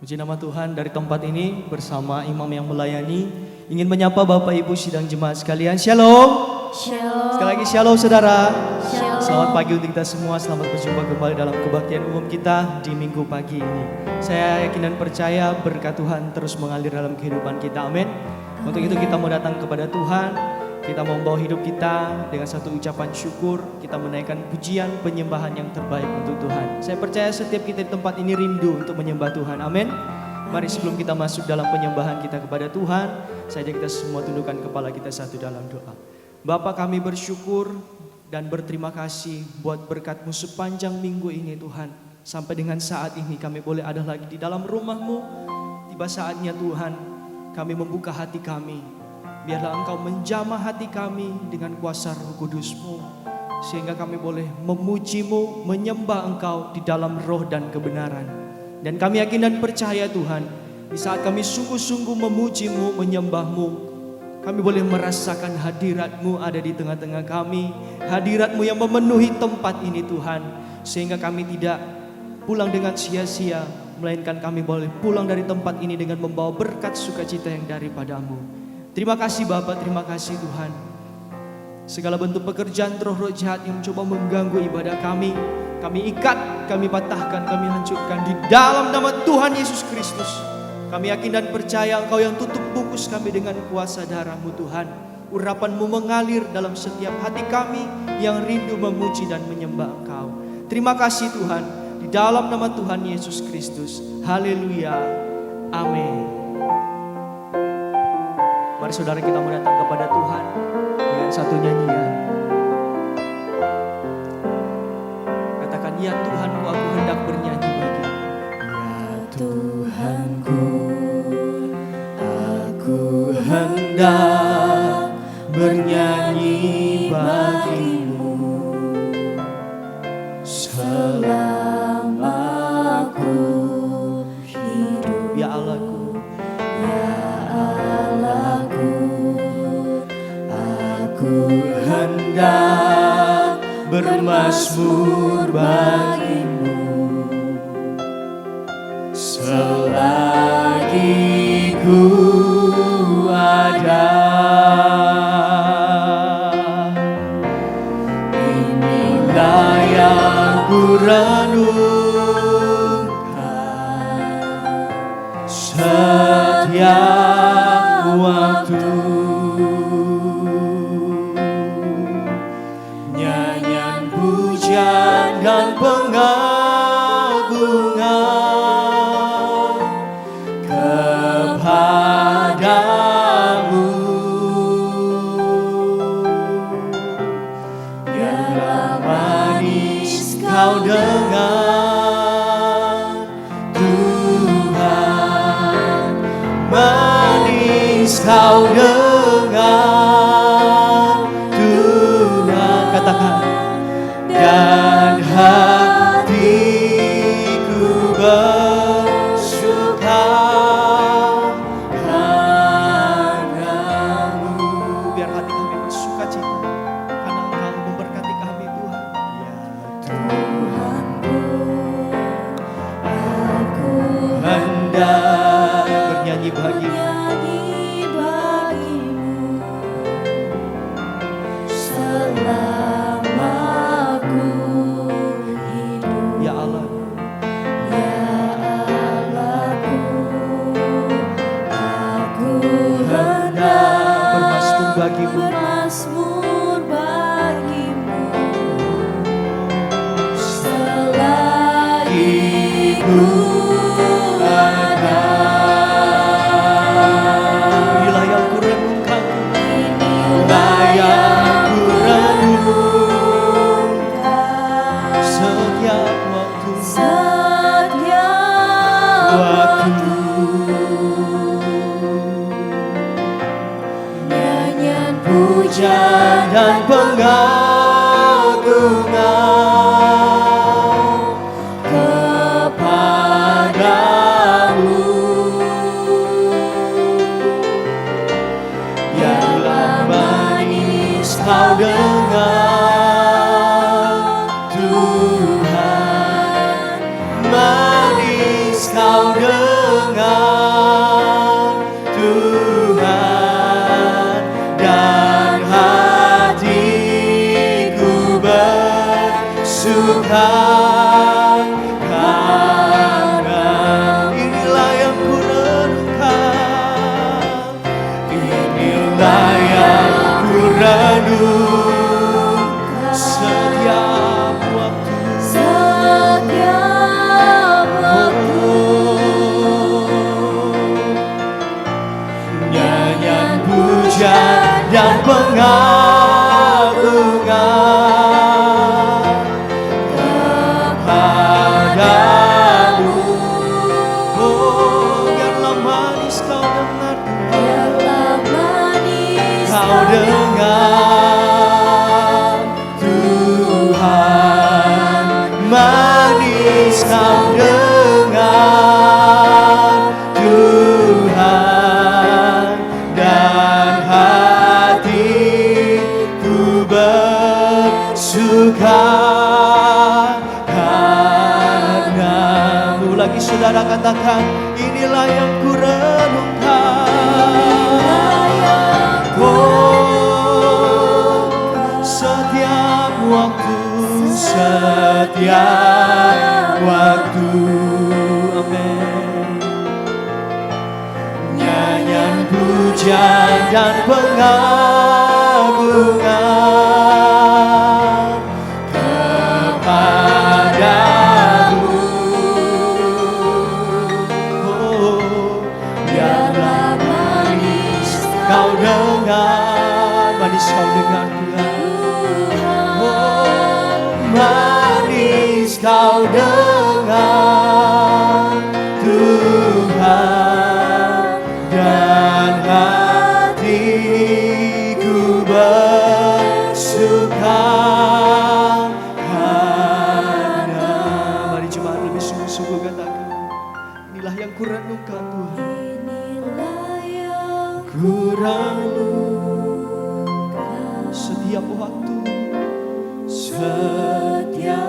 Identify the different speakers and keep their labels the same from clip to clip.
Speaker 1: Puji nama Tuhan, dari tempat ini bersama imam yang melayani ingin menyapa Bapak Ibu sidang jemaat sekalian. Shalom.
Speaker 2: Shalom.
Speaker 1: Sekali lagi shalom saudara.
Speaker 2: Shalom.
Speaker 1: Selamat pagi untuk kita semua. Selamat berjumpa kembali dalam kebaktian umum kita di minggu pagi ini. Saya yakin dan percaya berkat Tuhan terus mengalir dalam kehidupan kita. Amin. Untuk itu kita mau datang kepada Tuhan. Kita mau membawa hidup kita dengan satu ucapan syukur. Kita menaikkan pujian penyembahan yang terbaik untuk Tuhan. Saya percaya setiap kita di tempat ini rindu untuk menyembah Tuhan. Amin. Mari sebelum kita masuk dalam penyembahan kita kepada Tuhan, saya ajak kita semua tundukkan kepala kita satu dalam doa. Bapa, kami bersyukur dan berterima kasih buat berkat-Mu sepanjang minggu ini Tuhan. Sampai dengan saat ini kami boleh ada lagi di dalam rumah-Mu. Tiba saatnya Tuhan kami membuka hati kami. Biarlah Engkau menjamah hati kami dengan kuasa Roh Kudus-Mu. Sehingga kami boleh memuji-Mu, menyembah Engkau di dalam roh dan kebenaran. Dan kami yakin dan percaya Tuhan, di saat kami sungguh-sungguh memuji-Mu, menyembah-Mu, kami boleh merasakan hadirat-Mu ada di tengah-tengah kami. Hadirat-Mu yang memenuhi tempat ini Tuhan. Sehingga kami tidak pulang dengan sia-sia, melainkan kami boleh pulang dari tempat ini dengan membawa berkat sukacita yang daripada-Mu. Terima kasih Bapa, terima kasih Tuhan. Segala bentuk pekerjaan roh-roh jahat yang mencoba mengganggu ibadah kami ikat, kami patahkan, kami hancurkan di dalam nama Tuhan Yesus Kristus. Kami yakin dan percaya Engkau yang tutup bungkus kami dengan kuasa darah-Mu Tuhan. Urapan-Mu mengalir dalam setiap hati kami yang rindu memuji dan menyembah Engkau. Terima kasih Tuhan, di dalam nama Tuhan Yesus Kristus. Haleluya. Amin. Mari saudara kita mau datang kepada Tuhan dengan satu nyanyian. Katakan, ya Tuhanku, aku hendak bernyanyi bagi-Mu.
Speaker 2: Ya Tuhanku,
Speaker 1: Aku hendak bernyanyi bagi-Mu
Speaker 2: selama aku hidup.
Speaker 1: Ya Allahku, aku hendak bermazmur bagi-Mu selagi ku ada. Inilah yang ku renungkan setiap waktu. Nyanyian pujian dan pengagungan kepadamu. Biarlah manis kau dengar Tuhan, manis kau dengar Tuhan. Katakan, dan hatiku bersuka karena-Mu. Biar hati kami bersuka cita karena Engkau memberkati kami Tuhan. Ya
Speaker 2: Tuhanku, aku
Speaker 1: hendak bernyanyi bagi-Mu
Speaker 2: bernyanyi bagi-Mu selama aku hidup.
Speaker 1: Ya Allah.
Speaker 2: Ya Allahku, aku hendak
Speaker 1: bermazmur bagi-Mu
Speaker 2: bermazmur bagi-Mu selagi ku ada.
Speaker 1: Inilah yang ku renungkan,
Speaker 2: Inilah yang ku renungkan
Speaker 1: setiap waktu.
Speaker 2: Nyanyian pujian
Speaker 1: Dan pengagungan
Speaker 2: kepadamu.
Speaker 1: Biarlah manis kau dengar Tuhan, manis kau dengar renung setiap waktu.
Speaker 2: Setiap waktu
Speaker 1: Nyanyian pujian dan pengagungan kepadamu. Oh, biarlah manis kau dengar Tuhan.
Speaker 2: biarlah manis
Speaker 1: Kau dengar Tuhan, manis kau dengar Tuhan, dan hatiku bersuka karenamu. Lagi saudara katakan, inilah yang ku renungkan. Oh, setiap waktu, setiap waktu. Amin. Nyanyian pujian dan pengagungan kepadamu. Oh, biarlah
Speaker 2: manis
Speaker 1: kau dengar, manis kau dengar Tuhan. Oh, manis kau dengar Tuhan, dan hatiku bersuka karena. Mari coba lebih sungguh-sungguh katakan, inilah yang ku renungkan Tuhan.
Speaker 2: inilah yang
Speaker 1: Ku renungkan setiap waktu,
Speaker 2: setiap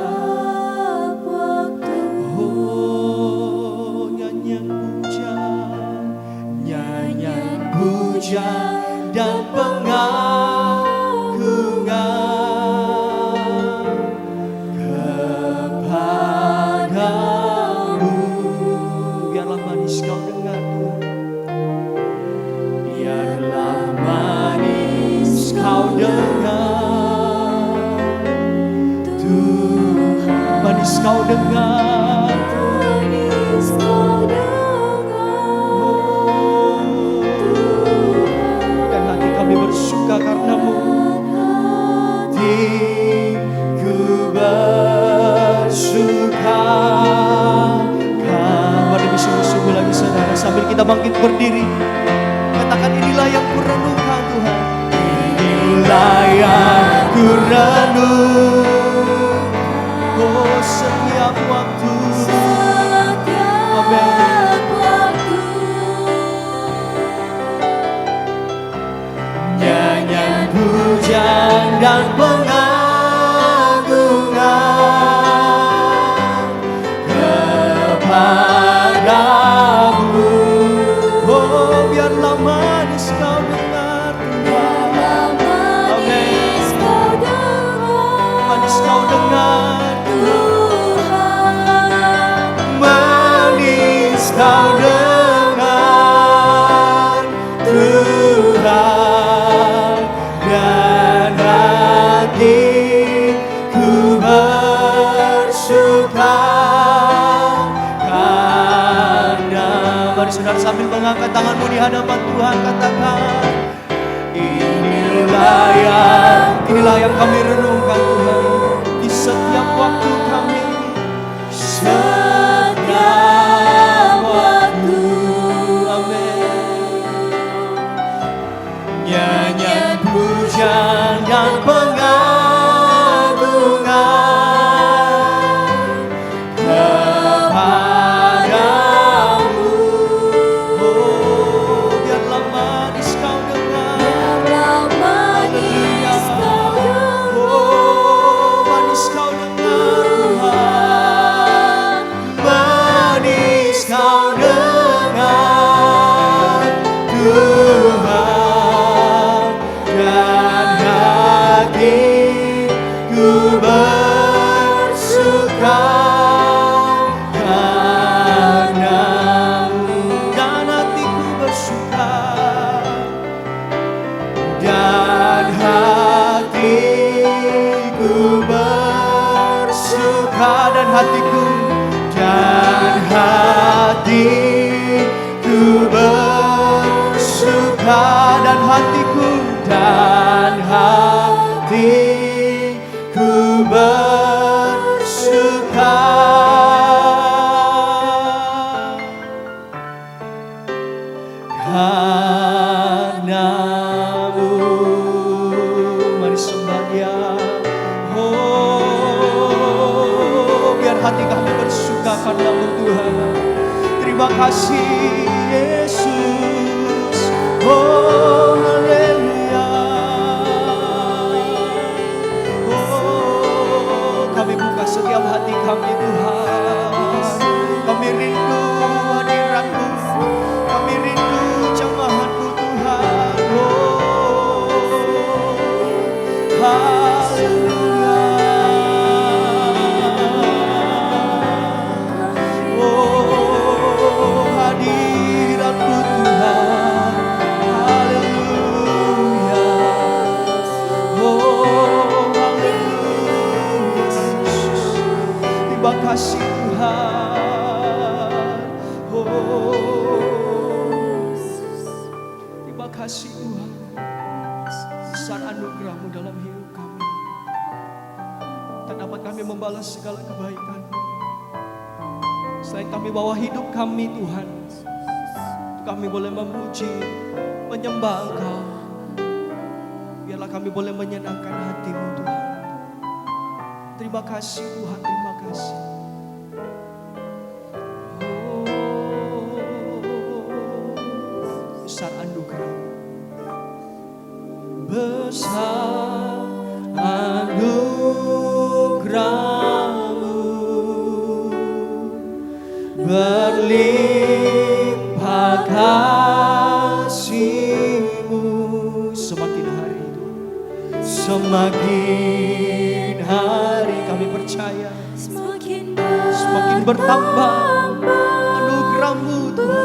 Speaker 2: waktu
Speaker 1: oh, nyanyian pujian dan pengagungan kepadamu. Biarlah manis kau dengar Tuhan. Biarlah manis kau dengar Tuhan, manis kau dengar
Speaker 2: manis kau dengar
Speaker 1: dan hati kami bersuka karenamu. Hatiku bersuka. Mari sungguh-sungguh lagi saudara, sambil kita bangkit berdiri, katakan, inilah yang ku renungkan Tuhan. Inilah yang ku renung, oh, setiap waktu.
Speaker 2: setiap waktu
Speaker 1: Nyanyian pujian dan pengagungan kepadamu. Oh, biarlah manis kau dengar Tuhan.
Speaker 2: manis kau dengar
Speaker 1: Manis kau dengar
Speaker 2: Tuhan,
Speaker 1: manis kau dengar Tuhan, dan hatiku bersuka karena. Mari saudara sambil mengangkat tanganmu di hadapan Tuhan, katakan, inilah yang kami renungkan Tuhan di setiap waktu kami. Setiap waktu. Amin. Nyanyian pujian dan pengagungan kepadamu. Oh, biarlah manis kau dengar.
Speaker 2: biarlah manis kau dengar
Speaker 1: Oh, manis kau dengar Tuhan. Manis kau dengar Tuhan, dan hatiku bersuka karenamu. Dan hatiku bersuka, dan hatiku dan hatiku bersuka, dan hatiku bersuka. Karena-Mu. Mari sembah Dia. Oh, biar hati kami bersuka karena-Mu Tuhan. Terima kasih Yesus. Oh, haleluya. Oh, kami buka setiap hati kami Tuhan. Kami rindu hadirat-Mu. Kami rindu jamahan-Mu Tuhan. Oh, haleluya. Oh, hadirat-Mu Tuhan. Haleluya. Oh, haleluya. Terima kasih Tuhan. Oh, terima kasih Tuhan. Besar anugerah-Mu dalam hidup kami. Tak dapat kami membalas segala kebaikan-Mu. Selain kami bawa hidup kami Tuhan, kami boleh memuji, menyembah Engkau. Biarlah kami boleh menyenangkan hati-Mu Tuhan. Terima kasih Tuhan, terima kasih. Oh, besar anugerah-Mu. Besar anugerah-Mu, berlimpah kasih-Mu. Semakin hari Tuhan, semakin hari kami percaya
Speaker 2: Semakin
Speaker 1: bertambah anugerah-Mu Tuhan.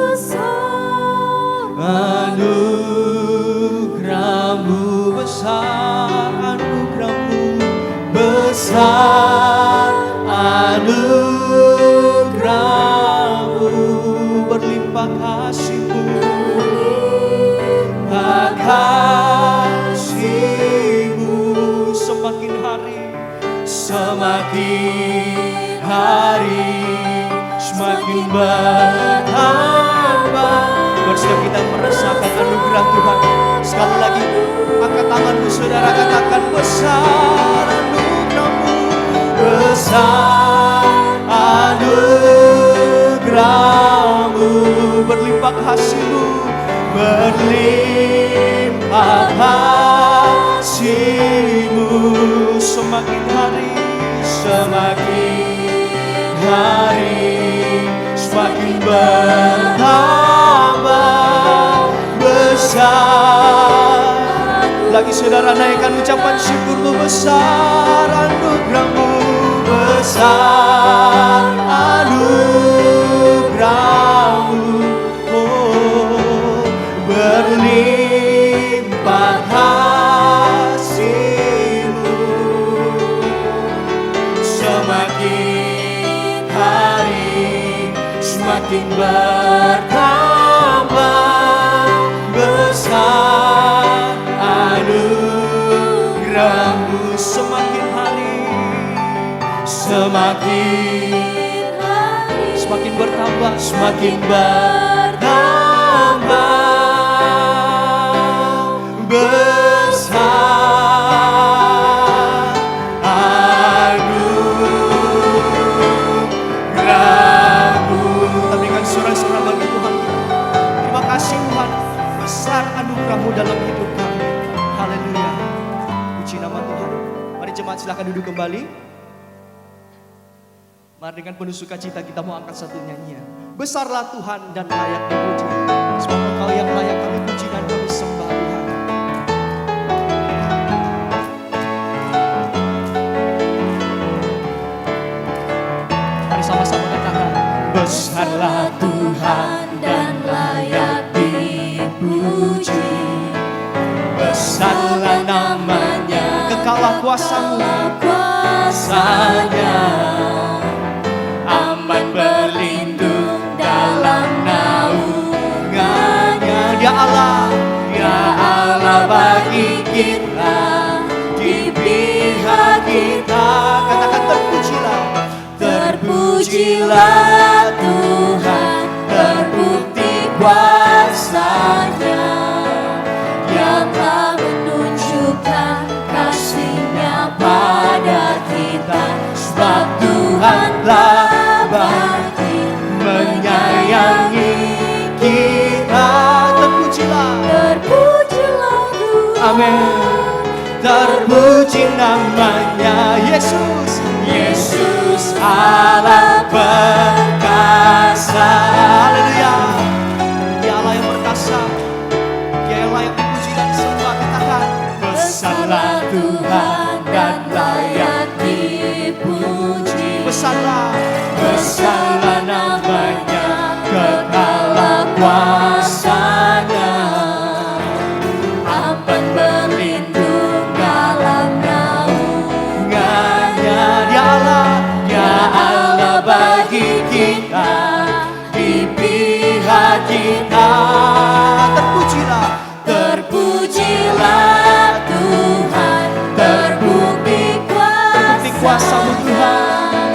Speaker 1: Anugerah-Mu besar, anugerah-Mu besar, anugerah-Mu berlimpah kasih-Mu, kasih-Mu semakin hari, semakin bertambah. Biar setiap kita merasakan anugerah Tuhan. Sekali lagi, angkat tanganmu saudara, katakan besar anugerah-Mu, besar anugerah-Mu, berlimpah kasih-Mu, berlimpah kasih-Mu semakin hari, semakin bertambah besar. Lagi saudara naikkan ucapan syukur-Mu, besar anugerah-Mu, besar anugerah-Mu, oh, berlimpah kasih-Mu, semakin hari semakin bertambah besar anugerah-Mu, semakin hari semakin bertambah, semakin bertambah besar anugerah-Mu. Kita berikan sorak-sorai bagi Tuhan. Terima kasih Tuhan, besar anugerah-Mu dalam hidup kami. Haleluya. Puji nama Tuhan. Mari jemaat silakan duduk kembali. Mari dengan penuh sukacita kita mau angkat satu nyanyian. Besarlah Tuhan dan layak dipuji. Sebab Engkau yang layak kami puji dan kami sembah Tuhan. Mari sama-sama katakan. Besarlah Tuhan dan layak dipuji. Besarlah namanya, kekalah kuasa-Mu, kuasanya aman berlindung dalam naungannya. Dia Allah bagi kita, di pihak kita. Katakan terpujilah, terpujilah Tuhan, terbukti kuasa-Nya yang telah menunjukkan kasih-Nya pada kita. Sebab Tuhan telah bangkit menyayangi kita. Terpujilah, terpujilah Tuhan. Amin. Terpuji namanya Yesus, Yesus Allah perkasa. Haleluya. Dia Allah yang perkasa, Dia yang layak dipuji dan disembah. Katakan, besarlah Tuhan dan layak dipuji. Besarlah, besarlah namanya, kekalah kuasa-Nya. Aman berlindung dalam naungannya. Dia Allah bagi kita, di pihak kita. Terpujilah, terpujilah Tuhan, terbukti kuasa-Mu Tuhan,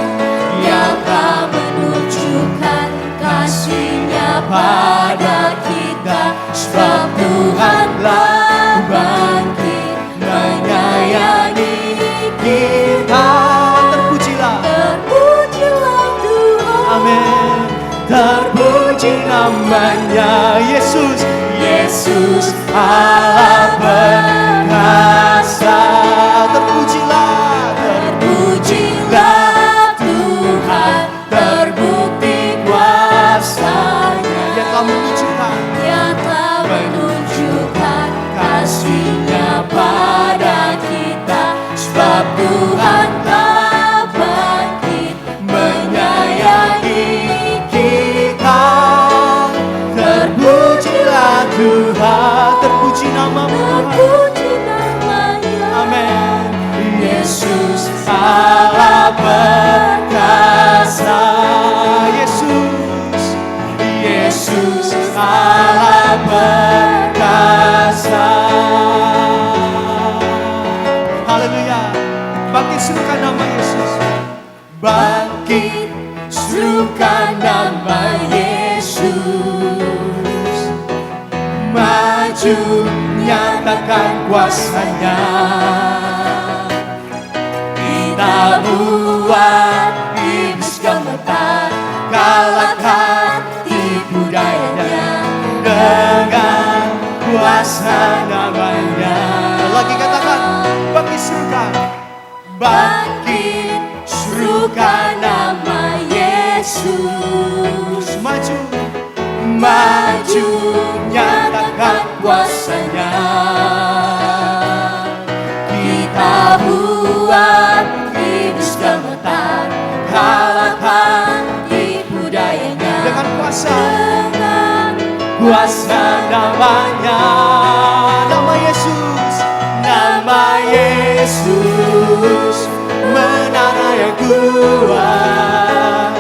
Speaker 1: yang telah menunjukkan kasih-Nya pada kita. Sebab Tuhan telah bangkit menyayangi kita. Terpujilah, terpujilah Tuhan. Amin. Terpuji namanya Yesus, Yesus Allah perkasa. Terpujilah, terpujilah Tuhan, terbukti kuasa-Nya yang telah menunjukkan, yang telah menunjukkan kasih-Nya pada kita. Sebab Tuhan telah bangkit menyayangi kita. Terpujilah Tuhan, terpuji nama-Mu Tuhan. Amin. Yesus Allah perkasa. Yesus, Yesus Allah perkasa. Haleluya. Bangkit serukan nama Yesus. Bangkit serukan nama Yesus. Maju nyatakan kuasa-Nya. Kita buat iblis gemetar, kalahkan tipu dayanya dengan kuasa namanya. Lagi katakan, bangkit serukan, bangkit serukan nama Yesus. Maju, maju nyatakan kuasa-Nya. Kita buat iblis gemetar, kalahkan tipu dayanya dengan kuasa, dengan kuasa namanya. Nama Yesus, nama Yesus, menara yang kuat.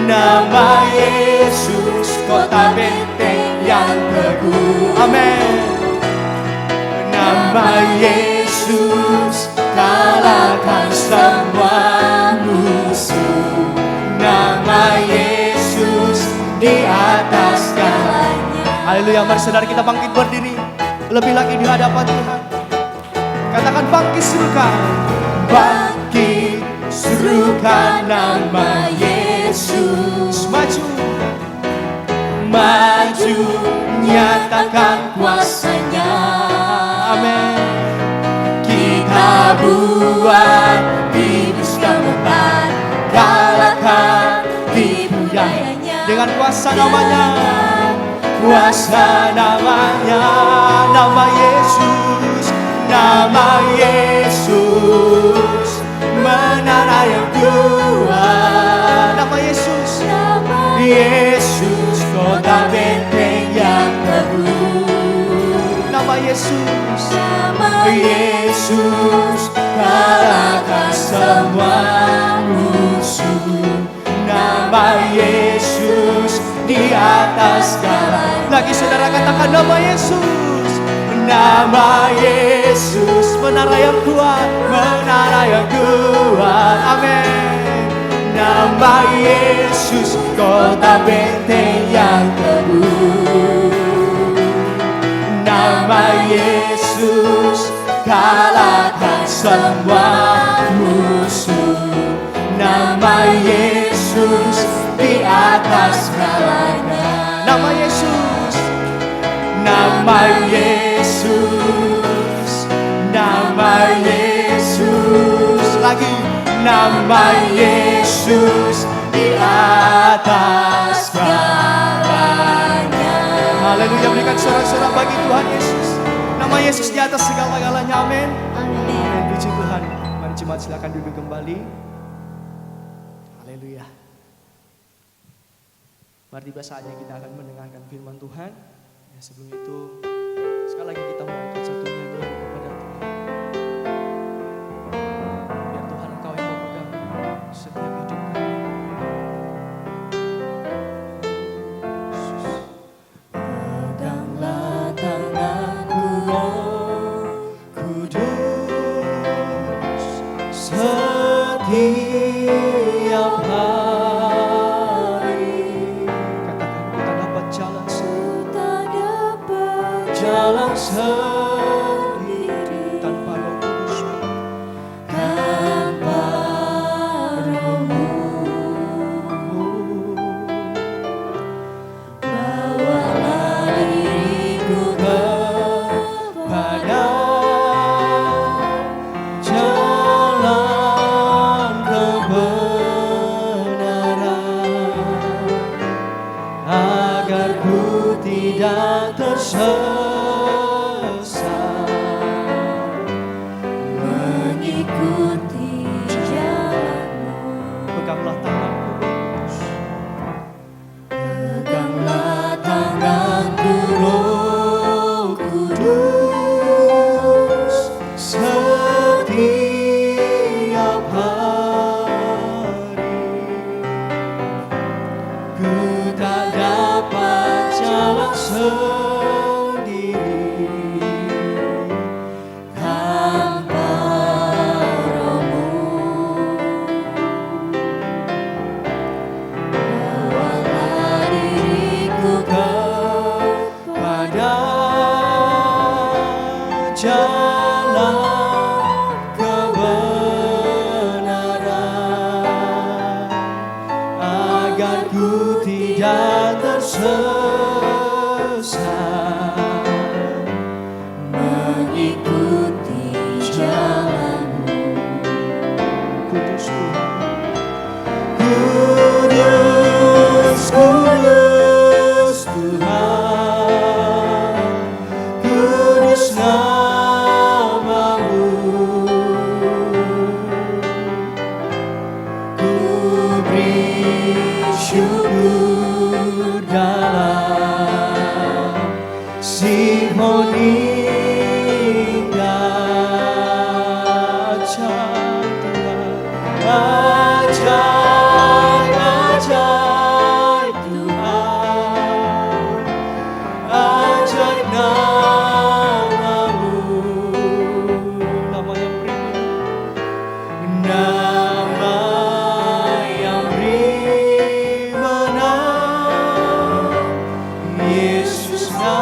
Speaker 1: Nama Yesus, kota benteng yang teguh. Amin. Nama Yesus, kalahkan semua musuh. Nama Yesus di atas segalanya. Haleluya. Mari saudara kita bangkit berdiri lebih lagi di hadapan Tuhan. Katakan, bangkit serukan, bangkit serukan nama Yesus. Maju, maju nyatakan kuasa-Nya. Amin. Kita buat iblis gemetar, kalahkan tipu dayanya dengan kuasa namanya. Kuasa namanya, nama Yesus, nama Yesus, menara yang kuat. Nama Yesus, Yesus, kota benteng yang teguh. Nama Yesus, nama Yesus, kalahkan semua musuh. nama Yesus di atas segala. Lagi saudara katakan nama Yesus. Nama Yesus, menara yang kuat, menara yang kuat, amin. Nama Yesus, kota benteng yang teguh. Nama Yesus, kalahkan semua musuh. Nama Yesus di atas segalanya. Nama Yesus, nama Yesus, nama Yesus. Lagi nama Yesus di atas segalanya. Haleluya, berikan sorak-sorak bagi Tuhan Yesus. Nama Yesus di atas segala-galanya, amin. Amin. Puji Tuhan. Mari jemaat silakan duduk kembali. Haleluya. Mari tiba saatnya kita akan mendengarkan firman Tuhan. Ya, sebelum itu sekali lagi kita mau angkat satu nyanyian kepada Tuhan. Biar Tuhan Engkau yang memegang setiap hidup kami. Peganglah tanganku, Roh Kudus, setiap hari. Katakan ku tak dapat jalan jalan sendiri tanpa Roh Kudus, tanpa Roh-Mu. Bawalah diriku kepada jalan kebenaran, agar ku tidak tersesat. Peganglah tanganku, peganglah tanganku, Roh Kudus, setiap hari. Ku tak dapat jalan sendiri tanpa Roh-Mu. Bawalah diriku kepada jalan kebenaran, agar ku tidak tersesat, mengikuti jalan-Mu. Kudus Tuhan, kudus, kudus Tuhan, kudus nama-Mu. Ku beri syukur dalam simfoni ajaib Tuhan, ajaib Tuhan, ajaib nama-Mu. Nama yang prima, nama yang prima, Yesus namanya.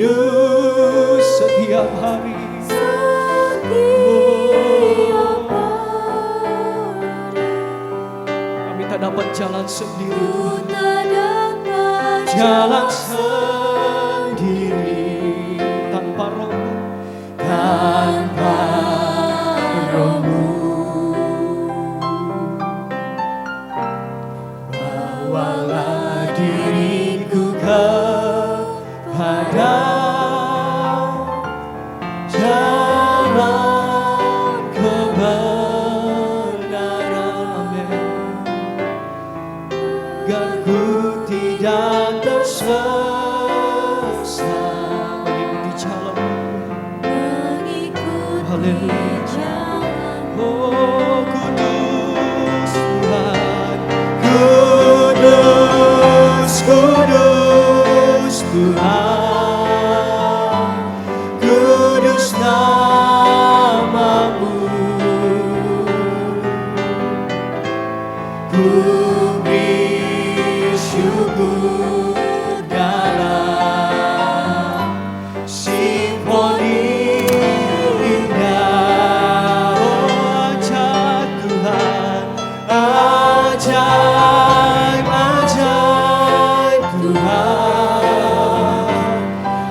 Speaker 1: kudus setiap hari.
Speaker 2: Setiap
Speaker 1: Kami tak dapat jalan sendiri,
Speaker 2: ku tak dapat
Speaker 1: jalan sendiri tanpa roh, tanpa roh-Mu. Bawalah diriku kepada jalan kebenaran. Amin. Agar ku tidak tersesat, mengikuti jalan-Mu. Haleluya. Oh kudus Tuhan, kudus, kudus Tuhan, kudus nama-Mu. Ku beri syukur dalam simfoni indah. Oh ajaib Tuhan, ajaib, ajaib Tuhan,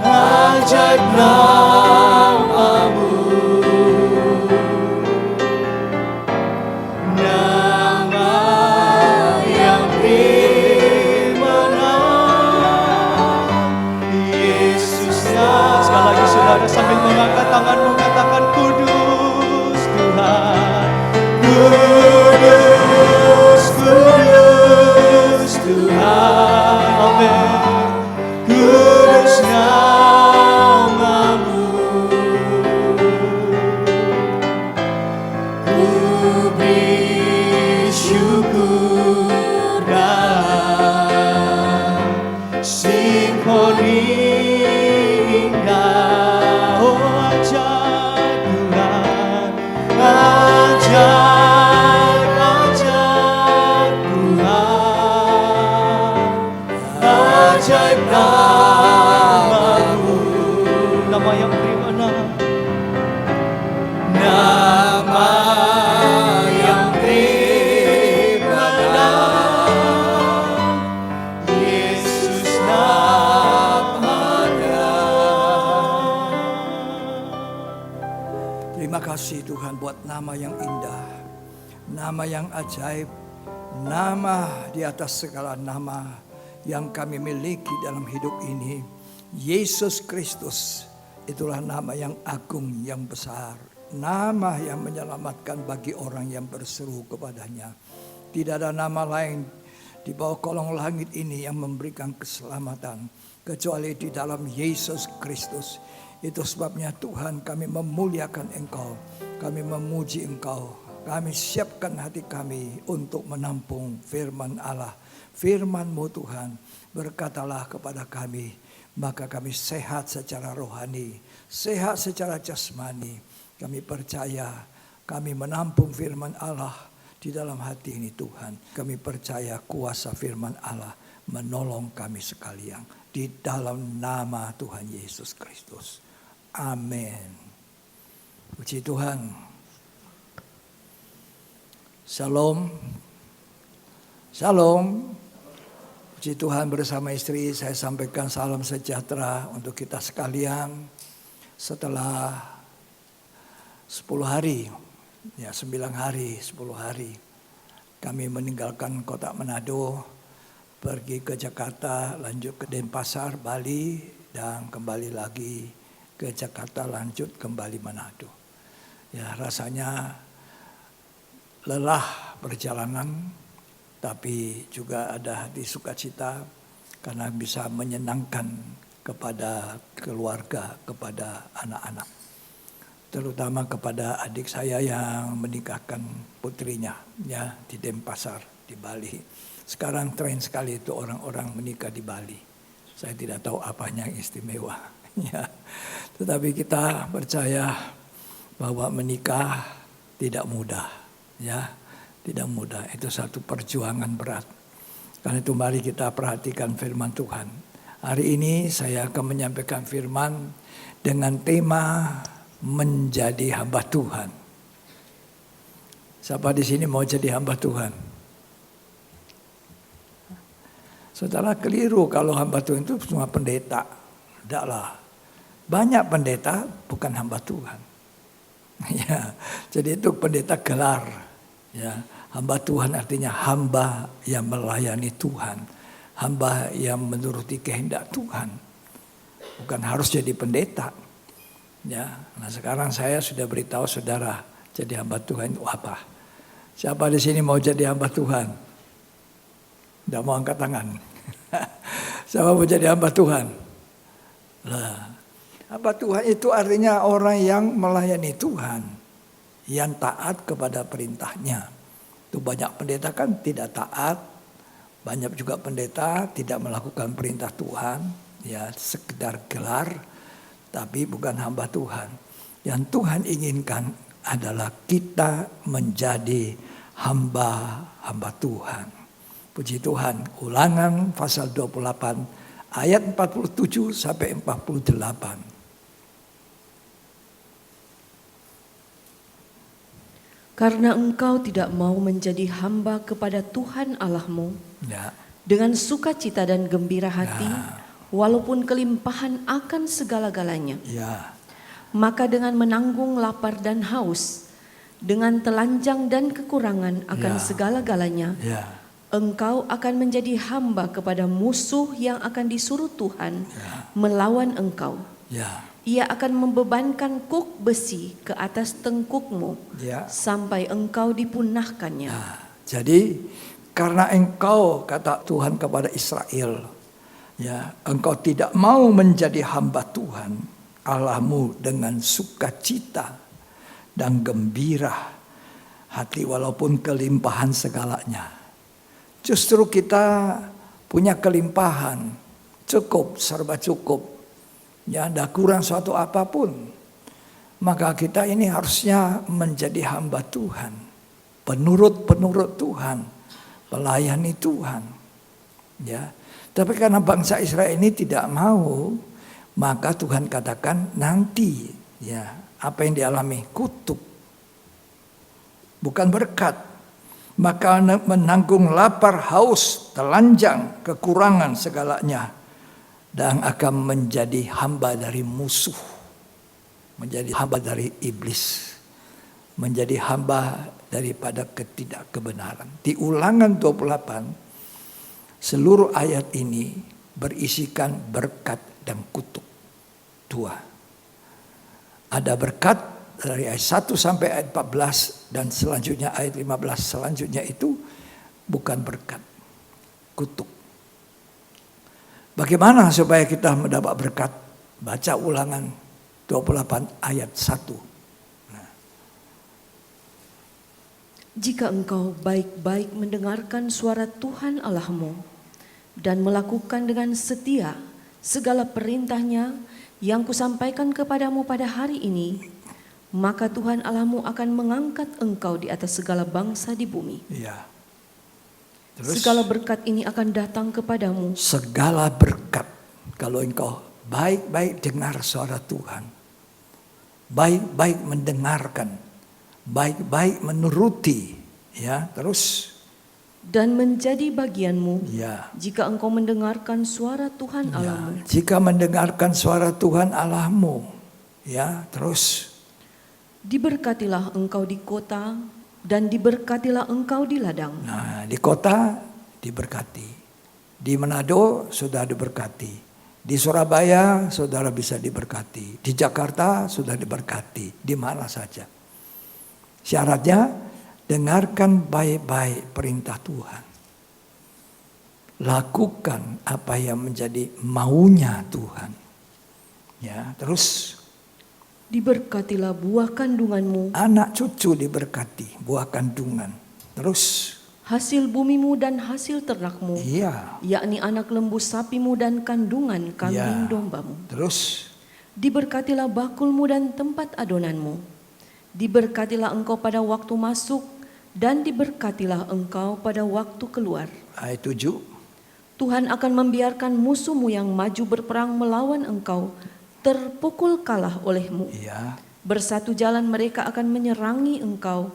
Speaker 1: ajaib nama-Mu. Nama yang beri menang, Yesus nama. Sekali lagi saudara sambil mengangkat tanganmu katakan kudus Tuhan, kudus, kudus Tuhan. Amin. Kudus nama-Mu. Ku beri syukur dalam simfoni indah. Oh ajaib Tuhan, ajaib, ajaib Tuhan, ajaib nama-Mu. Nama yang beri menang, nama yang beri menang, Yesus namanya.
Speaker 3: Terima kasih Tuhan buat nama yang indah, nama yang ajaib, nama di atas segala nama yang kami miliki dalam hidup ini. Yesus Kristus, itulah nama yang agung, yang besar. Nama yang menyelamatkan bagi orang yang berseru kepadanya. Tidak ada nama lain di bawah kolong langit ini yang memberikan keselamatan kecuali di dalam Yesus Kristus. Itu sebabnya Tuhan kami memuliakan Engkau, kami memuji Engkau, kami siapkan hati kami untuk menampung firman Allah. Firman-Mu Tuhan, berkatalah kepada kami, maka kami sehat secara rohani, sehat secara jasmani. Kami percaya, kami menampung firman Allah di dalam hati ini Tuhan. Kami percaya kuasa firman Allah menolong kami sekalian. Di dalam nama Tuhan Yesus Kristus. Amin. Puji Tuhan. Shalom. Shalom. Puji Tuhan, bersama istri saya sampaikan salam sejahtera untuk kita sekalian. Setelah 10 hari, ya 9 hari, 10 hari, kami meninggalkan kota Manado, pergi ke Jakarta, lanjut ke Denpasar, Bali, dan kembali lagi ke Jakarta, lanjut kembali Manado. Ya rasanya lelah perjalanan, tapi juga ada hati sukacita karena bisa menyenangkan kepada keluarga, kepada anak-anak. Terutama kepada adik saya yang menikahkan putrinya ya di Denpasar, di Bali. Sekarang tren sekali itu orang-orang menikah di Bali. Saya tidak tahu apanya yang istimewa. Ya. Tetapi kita percaya bahwa menikah tidak mudah. Ya. Tidak mudah, itu satu perjuangan berat. Karena itu mari kita perhatikan firman Tuhan. Hari ini saya akan menyampaikan firman dengan tema menjadi hamba Tuhan. Siapa di sini mau jadi hamba Tuhan? Saudara, keliru kalau hamba Tuhan itu cuma pendeta. Tidaklah. Banyak pendeta bukan hamba Tuhan. Ya, jadi itu pendeta gelar. Ya, hamba Tuhan artinya hamba yang melayani Tuhan, hamba yang menuruti kehendak Tuhan. Bukan harus jadi pendeta. Ya, nah sekarang saya sudah beritahu saudara, jadi hamba Tuhan itu apa? Siapa di sini mau jadi hamba Tuhan? Tidak mau angkat tangan. Siapa mau jadi hamba Tuhan? Lah, hamba Tuhan itu artinya orang yang melayani Tuhan, yang taat kepada perintahnya. Itu banyak pendeta kan tidak taat, banyak juga pendeta tidak melakukan perintah Tuhan, ya sekedar gelar, tapi bukan hamba Tuhan. Yang Tuhan inginkan adalah kita menjadi hamba-hamba Tuhan. Puji Tuhan, Ulangan pasal 28 ayat 47 sampai 48.
Speaker 2: Karena engkau tidak mau menjadi hamba kepada Tuhan Allahmu
Speaker 3: Ya,
Speaker 2: dengan sukacita dan gembira hati, walaupun kelimpahan akan segala-galanya.
Speaker 3: ya,
Speaker 2: Maka dengan menanggung lapar dan haus, dengan telanjang dan kekurangan akan
Speaker 3: Ya.
Speaker 2: segala-galanya,
Speaker 3: ya,
Speaker 2: engkau akan menjadi hamba kepada musuh yang akan disuruh Tuhan melawan engkau.
Speaker 3: ya,
Speaker 2: Ia akan membebankan kuk besi ke atas tengkukmu
Speaker 3: ya.
Speaker 2: sampai engkau dipunahkannya.
Speaker 3: Nah, jadi karena engkau, kata Tuhan kepada Israel, ya, engkau tidak mau menjadi hamba Tuhan Allahmu dengan sukacita dan gembira hati walaupun kelimpahan segalanya. Justru kita punya kelimpahan, cukup, serba cukup. Ya, tidak kurang suatu apapun. Maka kita ini harusnya menjadi hamba Tuhan, penurut-penurut Tuhan, pelayani Tuhan. Ya, tapi karena bangsa Israel ini tidak mau, maka Tuhan katakan nanti, ya, apa yang dialami kutuk, bukan berkat. Maka menanggung lapar, haus, telanjang, kekurangan segalanya, dan akan menjadi hamba dari musuh, menjadi hamba dari iblis, menjadi hamba daripada ketidakkebenaran. Di Ulangan 28, seluruh ayat ini berisikan berkat dan kutuk. Dua. Ada berkat dari ayat 1 sampai ayat 14 dan selanjutnya ayat 15 selanjutnya itu bukan berkat, kutuk. Bagaimana supaya kita mendapat berkat? Baca Ulangan 28 ayat 1.
Speaker 2: Jika engkau baik-baik mendengarkan suara Tuhan Allahmu dan melakukan dengan setia segala perintahnya yang kusampaikan kepadamu pada hari ini, maka Tuhan Allahmu akan mengangkat engkau di atas segala bangsa di bumi.
Speaker 3: Ya. Terus,
Speaker 2: Segala berkat ini akan datang kepadamu.
Speaker 3: segala berkat kalau engkau baik-baik dengar suara Tuhan, baik-baik mendengarkan, baik-baik menuruti, ya, terus
Speaker 2: Dan menjadi bagianmu
Speaker 3: ya,
Speaker 2: jika engkau mendengarkan suara Tuhan Allahmu.
Speaker 3: jika mendengarkan suara Tuhan Allahmu, ya, terus
Speaker 2: Diberkatilah engkau di kota dan diberkatilah engkau di ladang.
Speaker 3: nah, di kota diberkati, di Manado sudah diberkati, di Surabaya saudara bisa diberkati, di Jakarta sudah diberkati, di mana saja. Syaratnya dengarkan baik-baik perintah Tuhan, lakukan apa yang menjadi maunya Tuhan, ya, terus
Speaker 2: Diberkatilah buah kandunganmu,
Speaker 3: anak cucu diberkati, buah kandungan, terus
Speaker 2: hasil bumimu dan hasil ternakmu,
Speaker 3: iya,
Speaker 2: yakni anak lembu sapimu dan kandungan kambing dombamu.
Speaker 3: terus
Speaker 2: Diberkatilah bakulmu dan tempat adonanmu. Diberkatilah engkau pada waktu masuk dan diberkatilah engkau pada waktu keluar.
Speaker 3: ayat 7.
Speaker 2: Tuhan akan membiarkan musuhmu yang maju berperang melawan engkau terpukul kalah olehmu.
Speaker 3: Ya.
Speaker 2: Bersatu jalan mereka akan menyerangi engkau,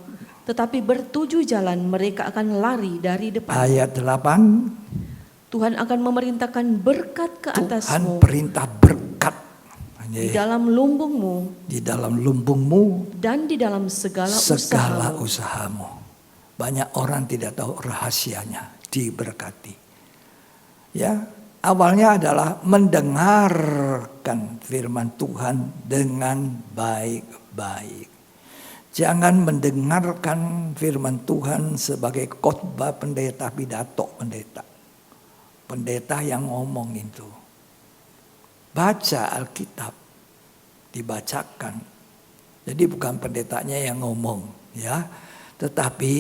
Speaker 2: tetapi bertujuh jalan mereka akan lari dari depan.
Speaker 3: Ayat 8.
Speaker 2: Tuhan akan memerintahkan berkat ke
Speaker 3: Tuhan
Speaker 2: atasmu
Speaker 3: perintah berkat
Speaker 2: di dalam lumbungmu
Speaker 3: di dalam lumbungmu,
Speaker 2: dan di dalam segala usahamu.
Speaker 3: usahamu. Banyak orang tidak tahu rahasianya diberkati. Ya, awalnya adalah mendengarkan firman Tuhan dengan baik-baik. Jangan mendengarkan firman Tuhan sebagai khotbah pendeta, pidato pendeta. Pendeta yang ngomong itu. Baca Alkitab, dibacakan. Jadi bukan pendetanya yang ngomong, ya. Tetapi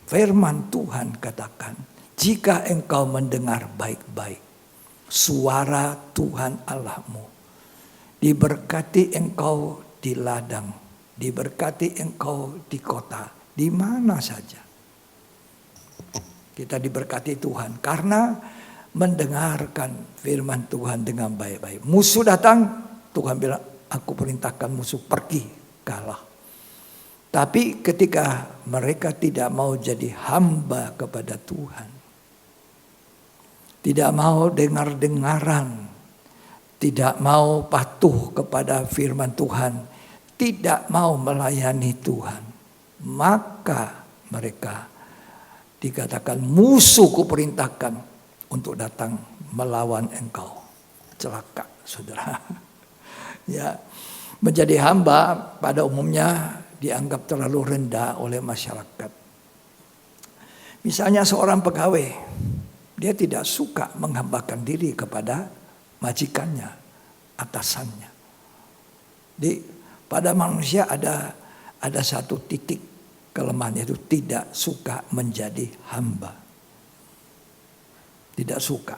Speaker 3: firman Tuhan katakan, jika engkau mendengar baik-baik suara Tuhan Allahmu, diberkati engkau di ladang, diberkati engkau di kota, di mana saja. Kita diberkati Tuhan karena mendengarkan firman Tuhan dengan baik-baik. Musuh datang, Tuhan bilang, aku perintahkan musuh pergi, kalah. Tapi ketika mereka tidak mau jadi hamba kepada Tuhan, tidak mau dengar-dengaran, tidak mau patuh kepada firman Tuhan, tidak mau melayani Tuhan, maka mereka dikatakan musuhku perintahkan untuk datang melawan engkau. Celaka, saudara. Ya, menjadi hamba pada umumnya dianggap terlalu rendah oleh masyarakat. Misalnya seorang pegawai, dia tidak suka menghambakan diri kepada majikannya, atasannya. Pada manusia ada satu titik kelemahan, yaitu tidak suka menjadi hamba. Tidak suka.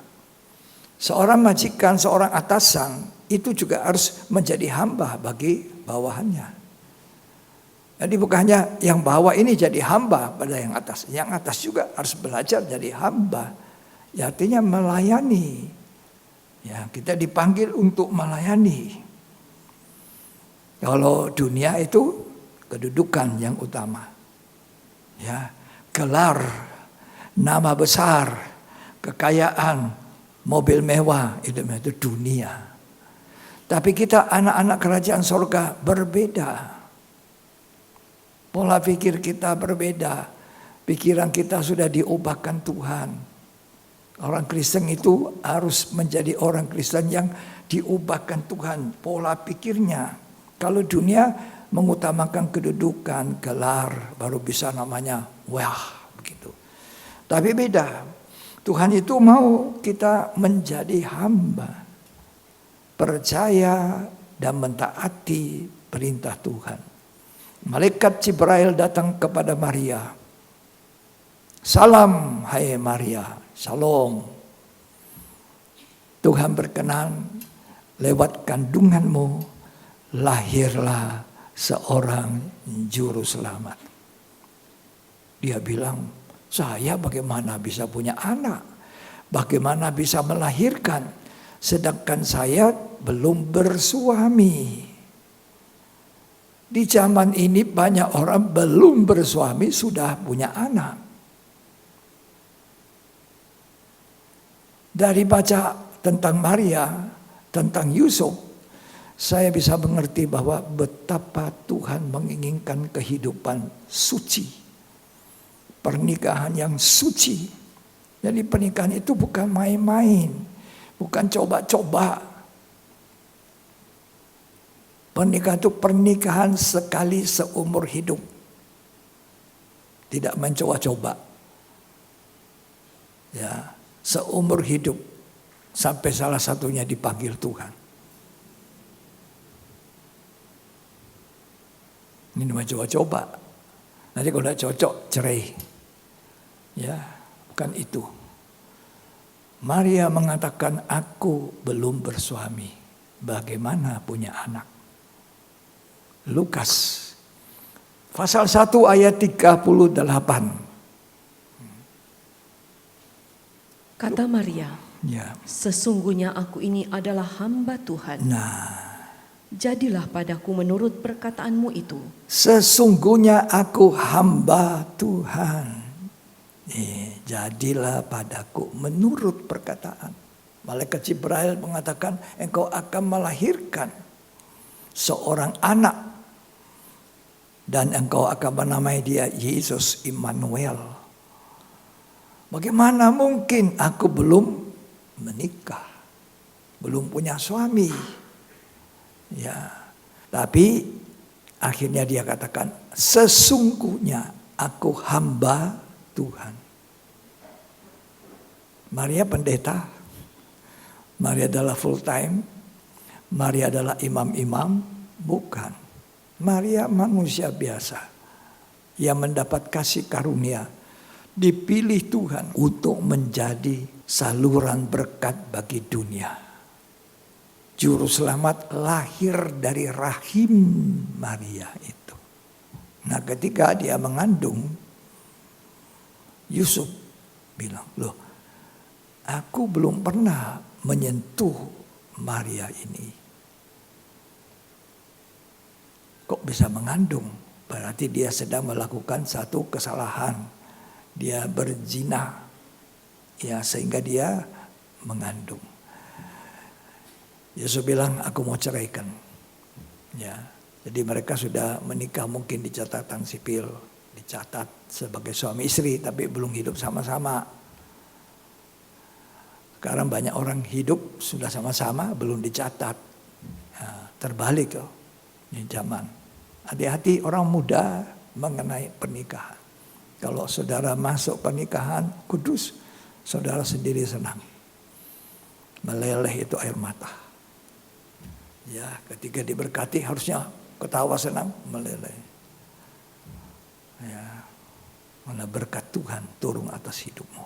Speaker 3: Seorang majikan, seorang atasan itu juga harus menjadi hamba bagi bawahannya. Jadi bukannya yang bawah ini jadi hamba pada yang atas. Yang atas juga harus belajar jadi hamba. Ya, artinya melayani. Ya, kita dipanggil untuk melayani. Kalau dunia itu kedudukan yang utama. Ya, gelar, nama besar, kekayaan, mobil mewah, itu dunia. Tapi kita anak-anak kerajaan surga berbeda. Pola pikir kita berbeda. Pikiran kita sudah diubahkan Tuhan. Orang Kristen itu harus menjadi orang Kristen yang diubahkan Tuhan. Pola pikirnya. Kalau dunia mengutamakan kedudukan, gelar, baru bisa namanya wah, begitu. Tapi beda. Tuhan itu mau kita menjadi hamba. Percaya dan mentaati perintah Tuhan. Malaikat Jibril datang kepada Maria. Salam hai Maria. Shalom. Tuhan berkenan lewat kandunganmu lahirlah seorang juru selamat. Dia bilang, saya bagaimana bisa punya anak? Bagaimana bisa melahirkan? Sedangkan saya belum bersuami. Di zaman ini banyak orang belum bersuami sudah punya anak. Dari baca tentang Maria, tentang Yusuf, saya bisa mengerti bahwa betapa Tuhan menginginkan kehidupan suci. Pernikahan yang suci. Jadi pernikahan itu bukan main-main, bukan coba-coba. Pernikahan itu pernikahan sekali seumur hidup. Tidak mencoba-coba. Ya, seumur hidup sampai salah satunya dipanggil Tuhan. Ini mencoba-coba. Nanti kalau tidak cocok cerai. Ya, bukan itu. Maria mengatakan, aku belum bersuami. Bagaimana punya anak? Lukas pasal 1 ayat 38.
Speaker 2: Kata Maria,
Speaker 3: Ya.
Speaker 2: Sesungguhnya aku ini adalah hamba Tuhan.
Speaker 3: Nah,
Speaker 2: Jadilah padaku menurut perkataanmu itu.
Speaker 3: sesungguhnya aku hamba Tuhan. Jadilah padaku menurut perkataan. Malaikat Jibril mengatakan, engkau akan melahirkan seorang anak. Dan engkau akan menamai dia Yesus Immanuel. Bagaimana mungkin aku belum menikah, belum punya suami? Ya, tapi akhirnya dia katakan, sesungguhnya aku hamba Tuhan. Maria pendeta, Maria adalah full time, Maria adalah imam-imam, bukan. Maria manusia biasa yang mendapat kasih karunia, dipilih Tuhan untuk menjadi saluran berkat bagi dunia. Juru selamat lahir dari rahim Maria itu. Nah, ketika dia mengandung, Yusuf bilang, loh, aku belum pernah menyentuh Maria ini. Kok bisa mengandung? Berarti dia sedang melakukan satu kesalahan. Dia berzina, ya, sehingga dia mengandung. Yusuf bilang, aku mau ceraikan. Ya, jadi mereka sudah menikah mungkin di catatan sipil, dicatat sebagai suami istri, tapi belum hidup sama-sama. Sekarang banyak orang hidup sudah sama-sama, belum dicatat. Ya, terbalik loh, ini zaman. Hati-hati orang muda mengenai pernikahan. Kalau saudara masuk pernikahan kudus, saudara sendiri senang. Meleleh itu air mata. Ya, ketika diberkati harusnya ketawa senang, meleleh. Ya, mana berkat Tuhan turun atas hidupmu.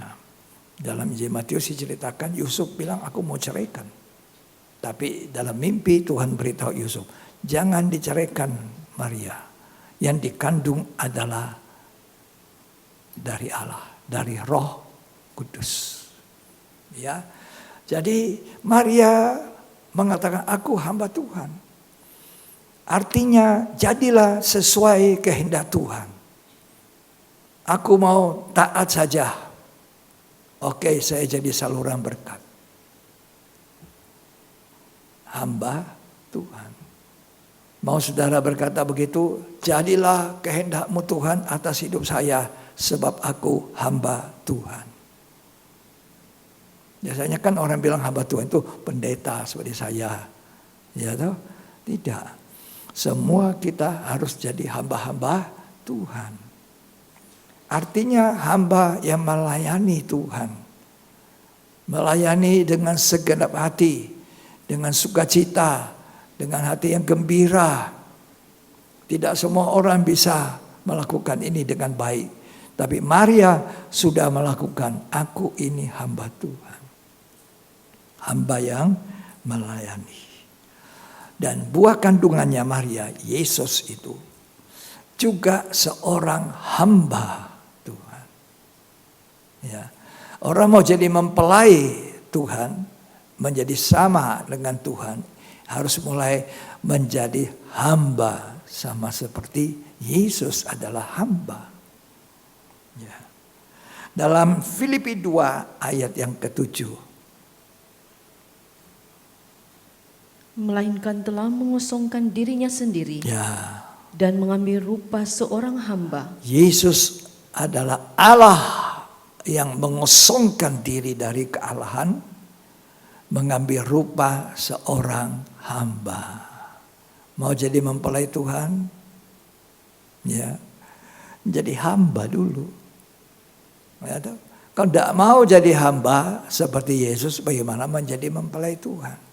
Speaker 3: Nah, dalam Injil Matius diceritakan Yusuf bilang, aku mau ceraikan. Tapi dalam mimpi Tuhan beritahu Yusuf, jangan diceraikan Maria. Yang dikandung adalah dari Allah, dari Roh Kudus. Ya, jadi Maria mengatakan, aku hamba Tuhan. Artinya jadilah sesuai kehendak Tuhan. Aku mau taat saja. Oke, saya jadi saluran berkat. Hamba Tuhan. Mau saudara berkata begitu, jadilah kehendakmu Tuhan atas hidup saya, sebab aku hamba Tuhan. Biasanya kan orang bilang hamba Tuhan itu pendeta seperti saya. Ya toh? Tidak. Semua kita harus jadi hamba-hamba Tuhan. Artinya hamba yang melayani Tuhan. Melayani dengan segenap hati, dengan sukacita, dengan hati yang gembira. Tidak semua orang bisa melakukan ini dengan baik. Tapi Maria sudah melakukan, aku ini hamba Tuhan. Hamba yang melayani. Dan buah kandungannya Maria, Yesus itu juga seorang hamba Tuhan. Ya. Orang mau jadi mempelai Tuhan, menjadi sama dengan Tuhan, harus mulai menjadi hamba, sama seperti Yesus adalah hamba. Ya. Dalam Filipi 2 ayat yang ke-7.
Speaker 2: Melainkan telah mengosongkan dirinya sendiri.
Speaker 3: Ya.
Speaker 2: Dan mengambil rupa seorang hamba.
Speaker 3: Yesus adalah Allah yang mengosongkan diri dari kealahan, mengambil rupa seorang hamba. Mau jadi mempelai Tuhan? Ya. Jadi hamba dulu. Ya, kalau tidak mau jadi hamba seperti Yesus, bagaimana menjadi mempelai Tuhan?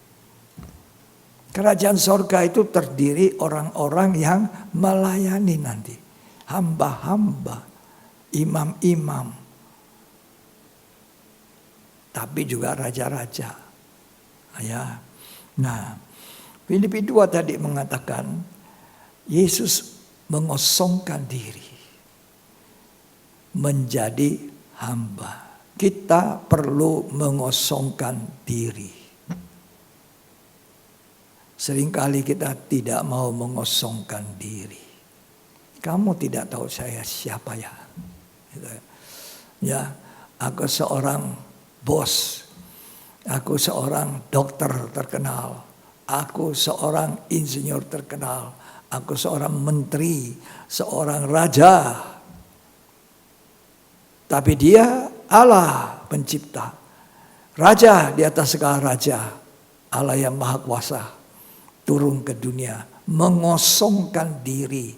Speaker 3: Kerajaan sorga itu terdiri orang-orang yang melayani nanti. Hamba-hamba, imam-imam. Tapi juga raja-raja. Ya. Nah, Filipi 2 tadi mengatakan, Yesus mengosongkan diri. Menjadi hamba. kita perlu mengosongkan diri. Seringkali kita tidak mau mengosongkan diri. Kamu tidak tahu saya siapa ya? Ya, aku seorang bos. Aku seorang dokter terkenal. Aku seorang insinyur terkenal. Aku seorang menteri, seorang raja. Tapi dia Allah pencipta. Raja di atas segala raja. Allah yang maha kuasa. Turun ke dunia. Mengosongkan diri.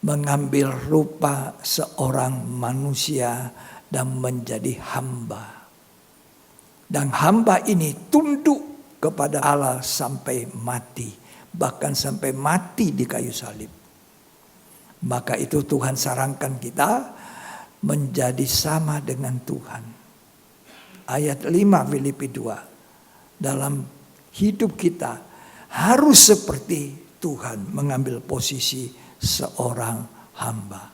Speaker 3: Mengambil rupa seorang manusia. Dan menjadi hamba. Dan hamba ini tunduk kepada Allah sampai mati. Bahkan sampai mati di kayu salib. Maka itu Tuhan sarankan kita menjadi sama dengan Tuhan. Ayat 5 Filipi 2. Dalam hidup kita harus seperti Tuhan mengambil posisi seorang hamba.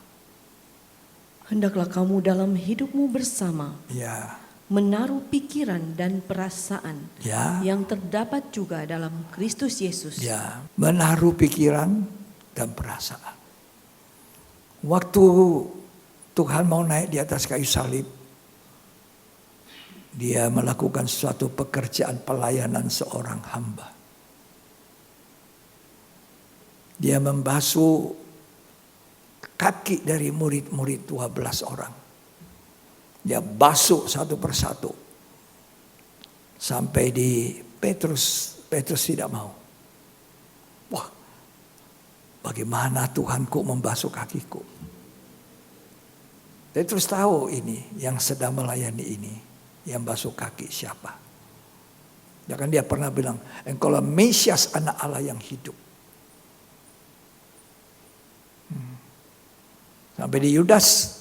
Speaker 2: Hendaklah kamu dalam hidupmu bersama
Speaker 3: Ya.
Speaker 2: menaruh pikiran dan perasaan
Speaker 3: Ya.
Speaker 2: yang terdapat juga dalam Kristus Yesus.
Speaker 3: Ya, menaruh pikiran dan perasaan. Waktu Tuhan mau naik di atas kayu salib, dia melakukan suatu pekerjaan pelayanan seorang hamba. Dia membasuh kaki dari murid-murid 12 orang. Dia basuh satu persatu. Sampai di Petrus tidak mau. Wah, bagaimana Tuhanku membasuh kakiku? Petrus tahu ini, yang sedang melayani ini. Yang basuh kaki siapa? Ya kan dia pernah bilang, engkaulah Mesias anak Allah yang hidup. Sampai di Yudas,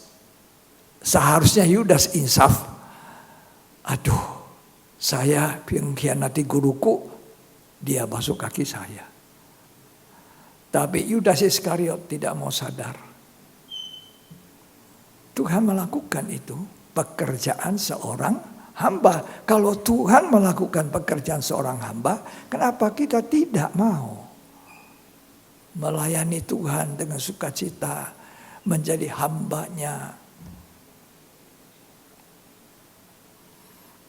Speaker 3: seharusnya Yudas insaf. Aduh, saya mengkhianati guruku, dia basuh kaki saya. Tapi Yudas Iskariot tidak mau sadar. Tuhan melakukan itu, pekerjaan seorang hamba. Kalau Tuhan melakukan pekerjaan seorang hamba, kenapa kita tidak mau melayani Tuhan dengan sukacita? Menjadi hambanya.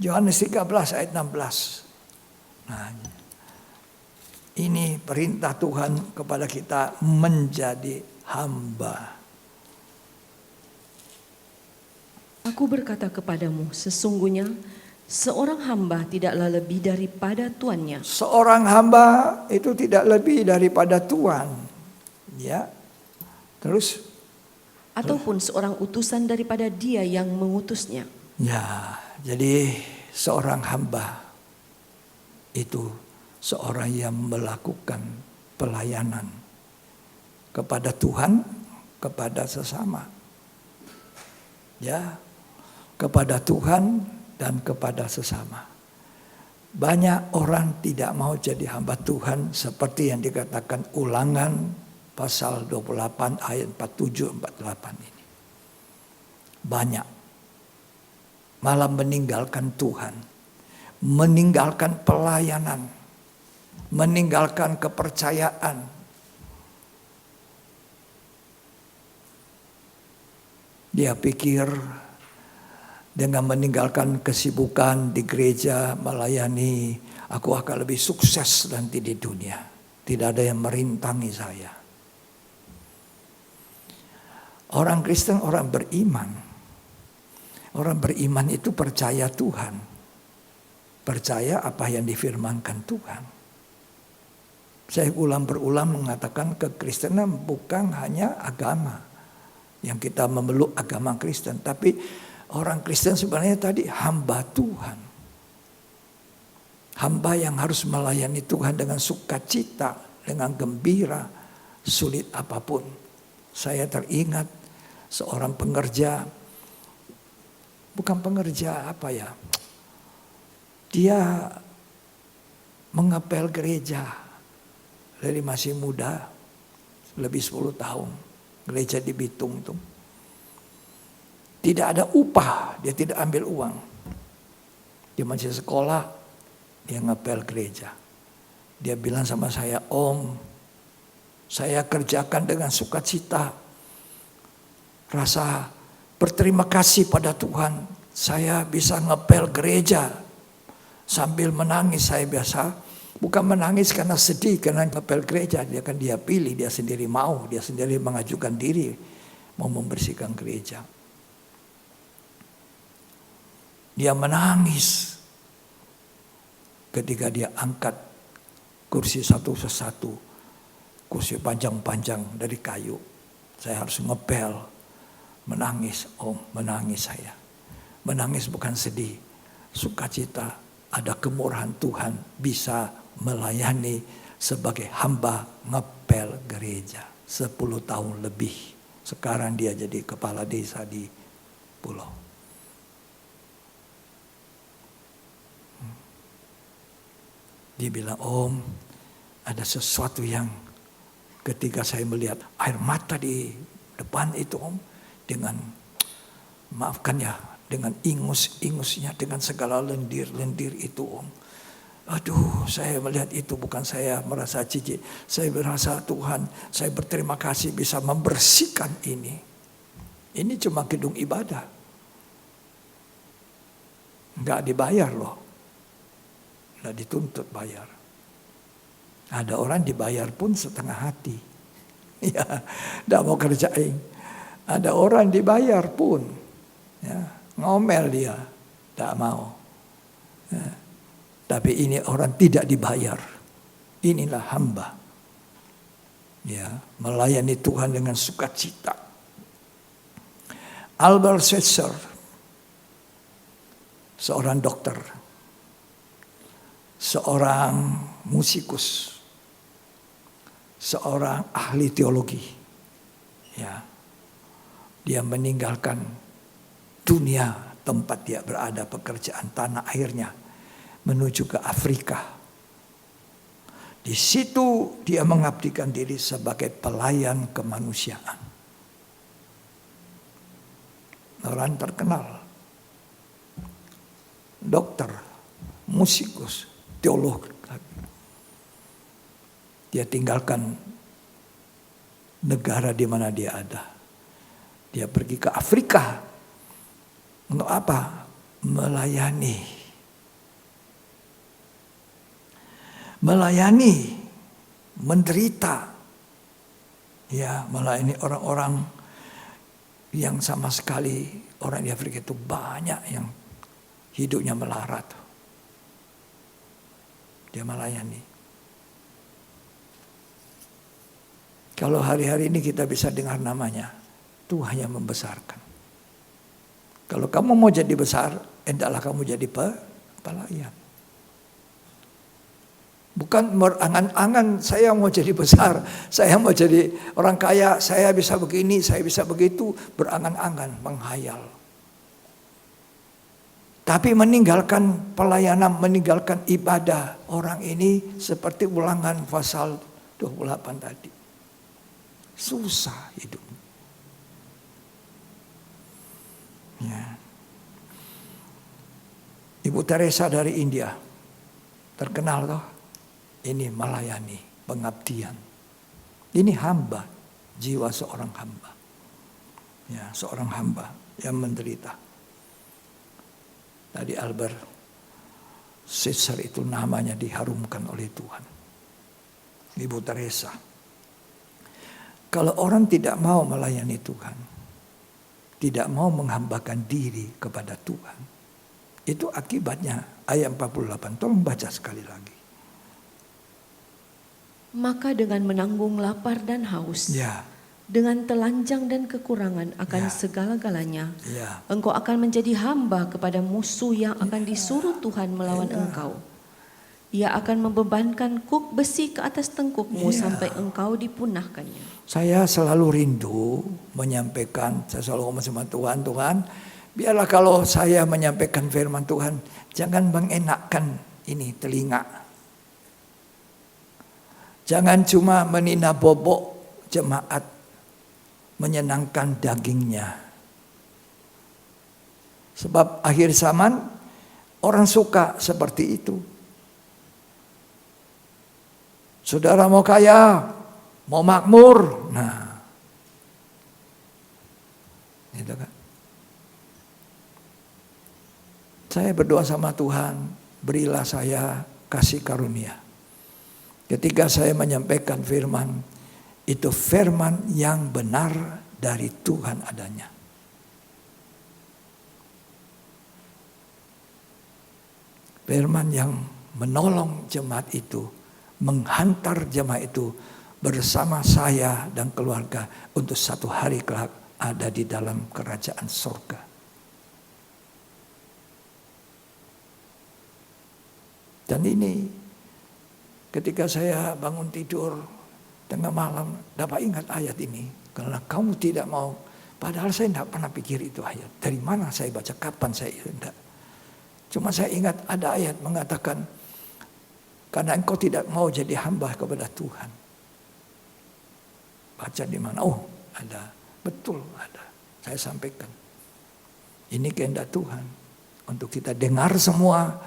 Speaker 3: Yohanes 13 ayat 16. Nah, ini perintah Tuhan kepada kita menjadi hamba.
Speaker 2: Aku berkata kepadamu, sesungguhnya seorang hamba tidaklah lebih daripada tuannya.
Speaker 3: Seorang hamba itu tidak lebih daripada Tuhan. Ya. Terus
Speaker 2: Ataupun seorang utusan daripada dia yang mengutusnya.
Speaker 3: ya, jadi seorang hamba itu seorang yang melakukan pelayanan kepada Tuhan, kepada sesama. Ya, kepada Tuhan dan kepada sesama. Banyak orang tidak mau jadi hamba Tuhan seperti yang dikatakan Ulangan pasal 28 ayat 47-48 ini. Banyak malah meninggalkan Tuhan, meninggalkan pelayanan, meninggalkan kepercayaan. Dia pikir dengan meninggalkan kesibukan di gereja melayani, aku akan lebih sukses nanti di dunia. Tidak ada yang merintangi saya. Orang Kristen, orang beriman. Orang beriman itu percaya Tuhan. Percaya apa yang difirmankan Tuhan. Saya berulang mengatakan kekristenan bukan hanya agama. Yang kita memeluk agama Kristen. Tapi orang Kristen sebenarnya tadi hamba Tuhan. Hamba yang harus melayani Tuhan dengan sukacita, dengan gembira, sulit apapun. Saya teringat seorang pengerja, bukan pengerja apa ya, dia mengepel gereja dari masih muda, lebih 10 tahun, gereja di Bitung tuh. Tidak ada upah, dia tidak ambil uang. Dia masih sekolah, dia ngepel gereja. Dia bilang sama saya, Om, saya kerjakan dengan sukacita. Rasa berterima kasih pada Tuhan. Saya bisa ngepel gereja. Sambil menangis saya biasa. Bukan menangis karena sedih, karena ngepel gereja. Dia pilih, dia sendiri mau. Dia sendiri mengajukan diri. Mau membersihkan gereja. Dia menangis. Ketika dia angkat kursi satu persatu. Kursi panjang-panjang dari kayu. Saya harus ngepel. Menangis, Om, menangis saya. Menangis bukan sedih. Sukacita, ada kemurahan Tuhan bisa melayani sebagai hamba ngepel gereja. 10 tahun lebih. Sekarang dia jadi kepala desa di pulau. Dia bilang, Om, ada sesuatu yang ketika saya melihat air mata di depan itu, Om, dengan, maafkan ya, dengan ingus-ingusnya, dengan segala lendir-lendir itu, Om. Aduh, saya melihat itu, bukan saya merasa jijik. Saya merasa Tuhan, saya berterima kasih bisa membersihkan ini. Ini cuma gedung ibadah. Enggak dibayar loh. Enggak dituntut bayar. Ada orang dibayar pun setengah hati. Ya, enggak mau kerjain. Ada orang dibayar pun. Ya, ngomel dia. Enggak mau. Ya. Tapi ini orang tidak dibayar. Inilah hamba. Ya, melayani Tuhan dengan sukacita. Albert Schweitzer, seorang dokter, seorang musikus, seorang ahli teologi. Ya, dia meninggalkan dunia tempat dia berada, pekerjaan tanah airnya, menuju ke Afrika. Di situ dia mengabdikan diri sebagai pelayan kemanusiaan. Orang terkenal, dokter, musikus, teolog. Dia tinggalkan negara di mana dia ada. Dia pergi ke Afrika. Untuk apa? Melayani, menderita. Ya, melayani orang-orang yang sama sekali orang di Afrika itu banyak yang hidupnya melarat. Dia melayani. Kalau hari-hari ini kita bisa dengar namanya, Tuhan yang membesarkan. Kalau kamu mau jadi besar, hendaklah kamu jadi pelayan. Bukan berangan-angan saya mau jadi besar, saya mau jadi orang kaya, saya bisa begini, saya bisa begitu, berangan-angan, menghayal. Tapi meninggalkan pelayanan, meninggalkan ibadah, orang ini seperti Ulangan pasal 28 tadi. Susah hidup. Ya. Ibu Teresa dari India, terkenal toh. Ini melayani, pengabdian. Ini hamba, jiwa seorang hamba. Ya, seorang hamba yang menderita. Tadi Albert Schweitzer itu namanya diharumkan oleh Tuhan. Ibu Teresa. Kalau orang tidak mau melayani Tuhan, tidak mau menghambakan diri kepada Tuhan, itu akibatnya ayat 48. Tolong baca sekali lagi.
Speaker 2: Maka dengan menanggung lapar dan haus,
Speaker 3: Ya.
Speaker 2: dengan telanjang dan kekurangan akan
Speaker 3: Ya.
Speaker 2: segala-galanya,
Speaker 3: Ya.
Speaker 2: engkau akan menjadi hamba kepada musuh yang akan disuruh Tuhan melawan engkau. Ia akan membebankan kuk besi ke atas tengkukmu sampai engkau dipunahkannya.
Speaker 3: Saya selalu rindu menyampaikan, saya selalu ngomong sama Tuhan, Tuhan, biarlah kalau saya menyampaikan firman Tuhan, jangan mengenakkan ini telinga. Jangan cuma menina bobok jemaat, menyenangkan dagingnya. Sebab akhir zaman Orang suka seperti itu. Saudara mau kaya, mau makmur, nah, gitu kan. Saya berdoa sama Tuhan, berilah saya kasih karunia. Ketika saya menyampaikan firman, itu firman yang benar dari Tuhan adanya. Firman yang menolong jemaat itu, menghantar jemaat itu bersama saya dan keluarga untuk satu hari kelak ada di dalam kerajaan surga. Dan ini ketika saya bangun tidur tengah malam dapat ingat ayat ini. Karena kamu tidak mau, padahal saya tidak pernah pikir itu ayat. Dari mana saya baca, kapan saya tidak. Cuma saya ingat ada ayat mengatakan, karena engkau tidak mau jadi hamba kepada Tuhan. Baca di mana? Oh, ada. Betul ada. Saya sampaikan. Ini kehendak Tuhan. Untuk kita dengar semua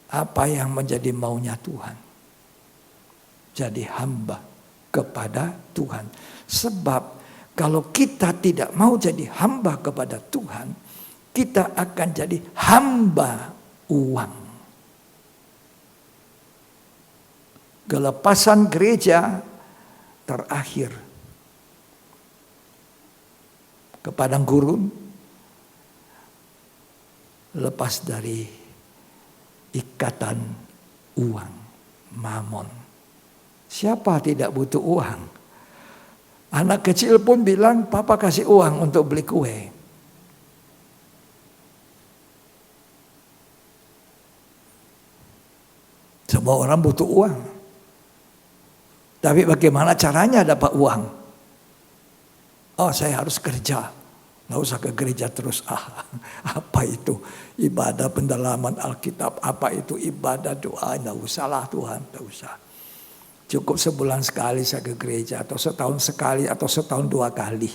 Speaker 3: apa yang menjadi maunya Tuhan. Jadi hamba kepada Tuhan. Sebab kalau kita tidak mau jadi hamba kepada Tuhan, kita akan jadi hamba uang. Kelepasan gereja terakhir ke padang gurun lepas dari ikatan uang, mamon. Siapa tidak butuh uang? Anak kecil pun bilang, papa kasih uang untuk beli kue. Semua orang butuh uang. Tapi bagaimana caranya dapat uang? Oh, saya harus kerja. Nggak usah ke gereja terus. Apa itu ibadah pendalaman Alkitab? Apa itu ibadah doa? Nggak usah lah Tuhan, nggak usah. Cukup sebulan sekali saya ke gereja, atau setahun sekali, atau setahun 2 kali.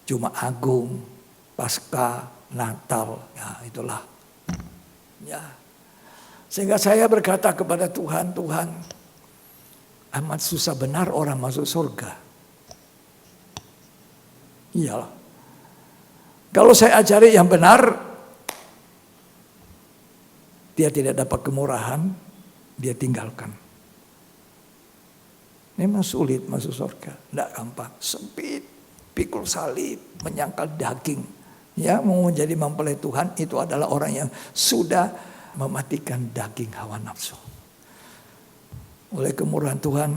Speaker 3: Cuma Agung, Paskah, Natal, ya itulah. Ya. Sehingga saya berkata kepada Tuhan, Tuhan, amat susah benar orang masuk surga. Iyalah. Kalau saya ajari yang benar, dia tidak dapat kemurahan, dia tinggalkan. Memang sulit masuk surga, tidak gampang, sempit, pikul salib, menyangkal daging. Ya, mau menjadi mempelai Tuhan itu adalah orang yang sudah mematikan daging hawa nafsu. Oleh kemurahan Tuhan,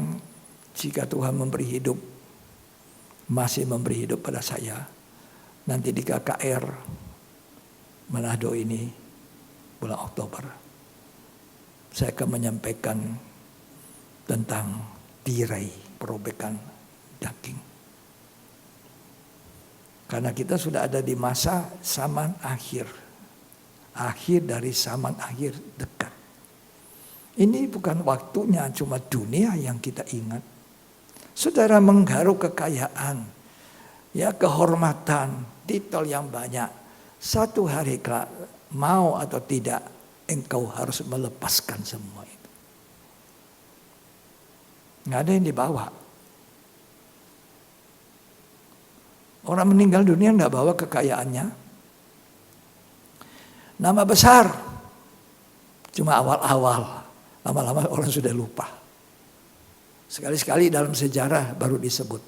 Speaker 3: jika Tuhan memberi hidup, masih memberi hidup pada saya, nanti di KKR Manado ini bulan Oktober, saya akan menyampaikan tentang tirai perobekan daging. Karena kita sudah ada di masa zaman akhir. Akhir dari zaman akhir dekat. Ini bukan waktunya cuma dunia yang kita ingat. Saudara menggaruk kekayaan, ya kehormatan, titel yang banyak. Satu hari kelak, mau atau tidak, engkau harus melepaskan semua itu. Nggak ada yang dibawa. Orang meninggal dunia nggak bawa kekayaannya. Nama besar. Cuma awal-awal. Lama-lama orang sudah lupa. Sekali-sekali dalam sejarah baru disebut.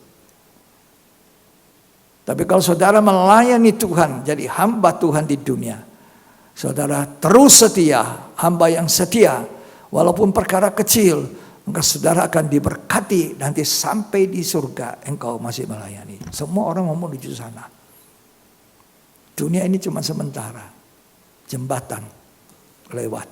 Speaker 3: Tapi kalau saudara melayani Tuhan, jadi hamba Tuhan di dunia. Saudara terus setia, hamba yang setia. Walaupun perkara kecil, maka saudara akan diberkati nanti sampai di surga engkau masih melayani. Semua orang mau menuju sana. Dunia ini cuma sementara. Jembatan lewat.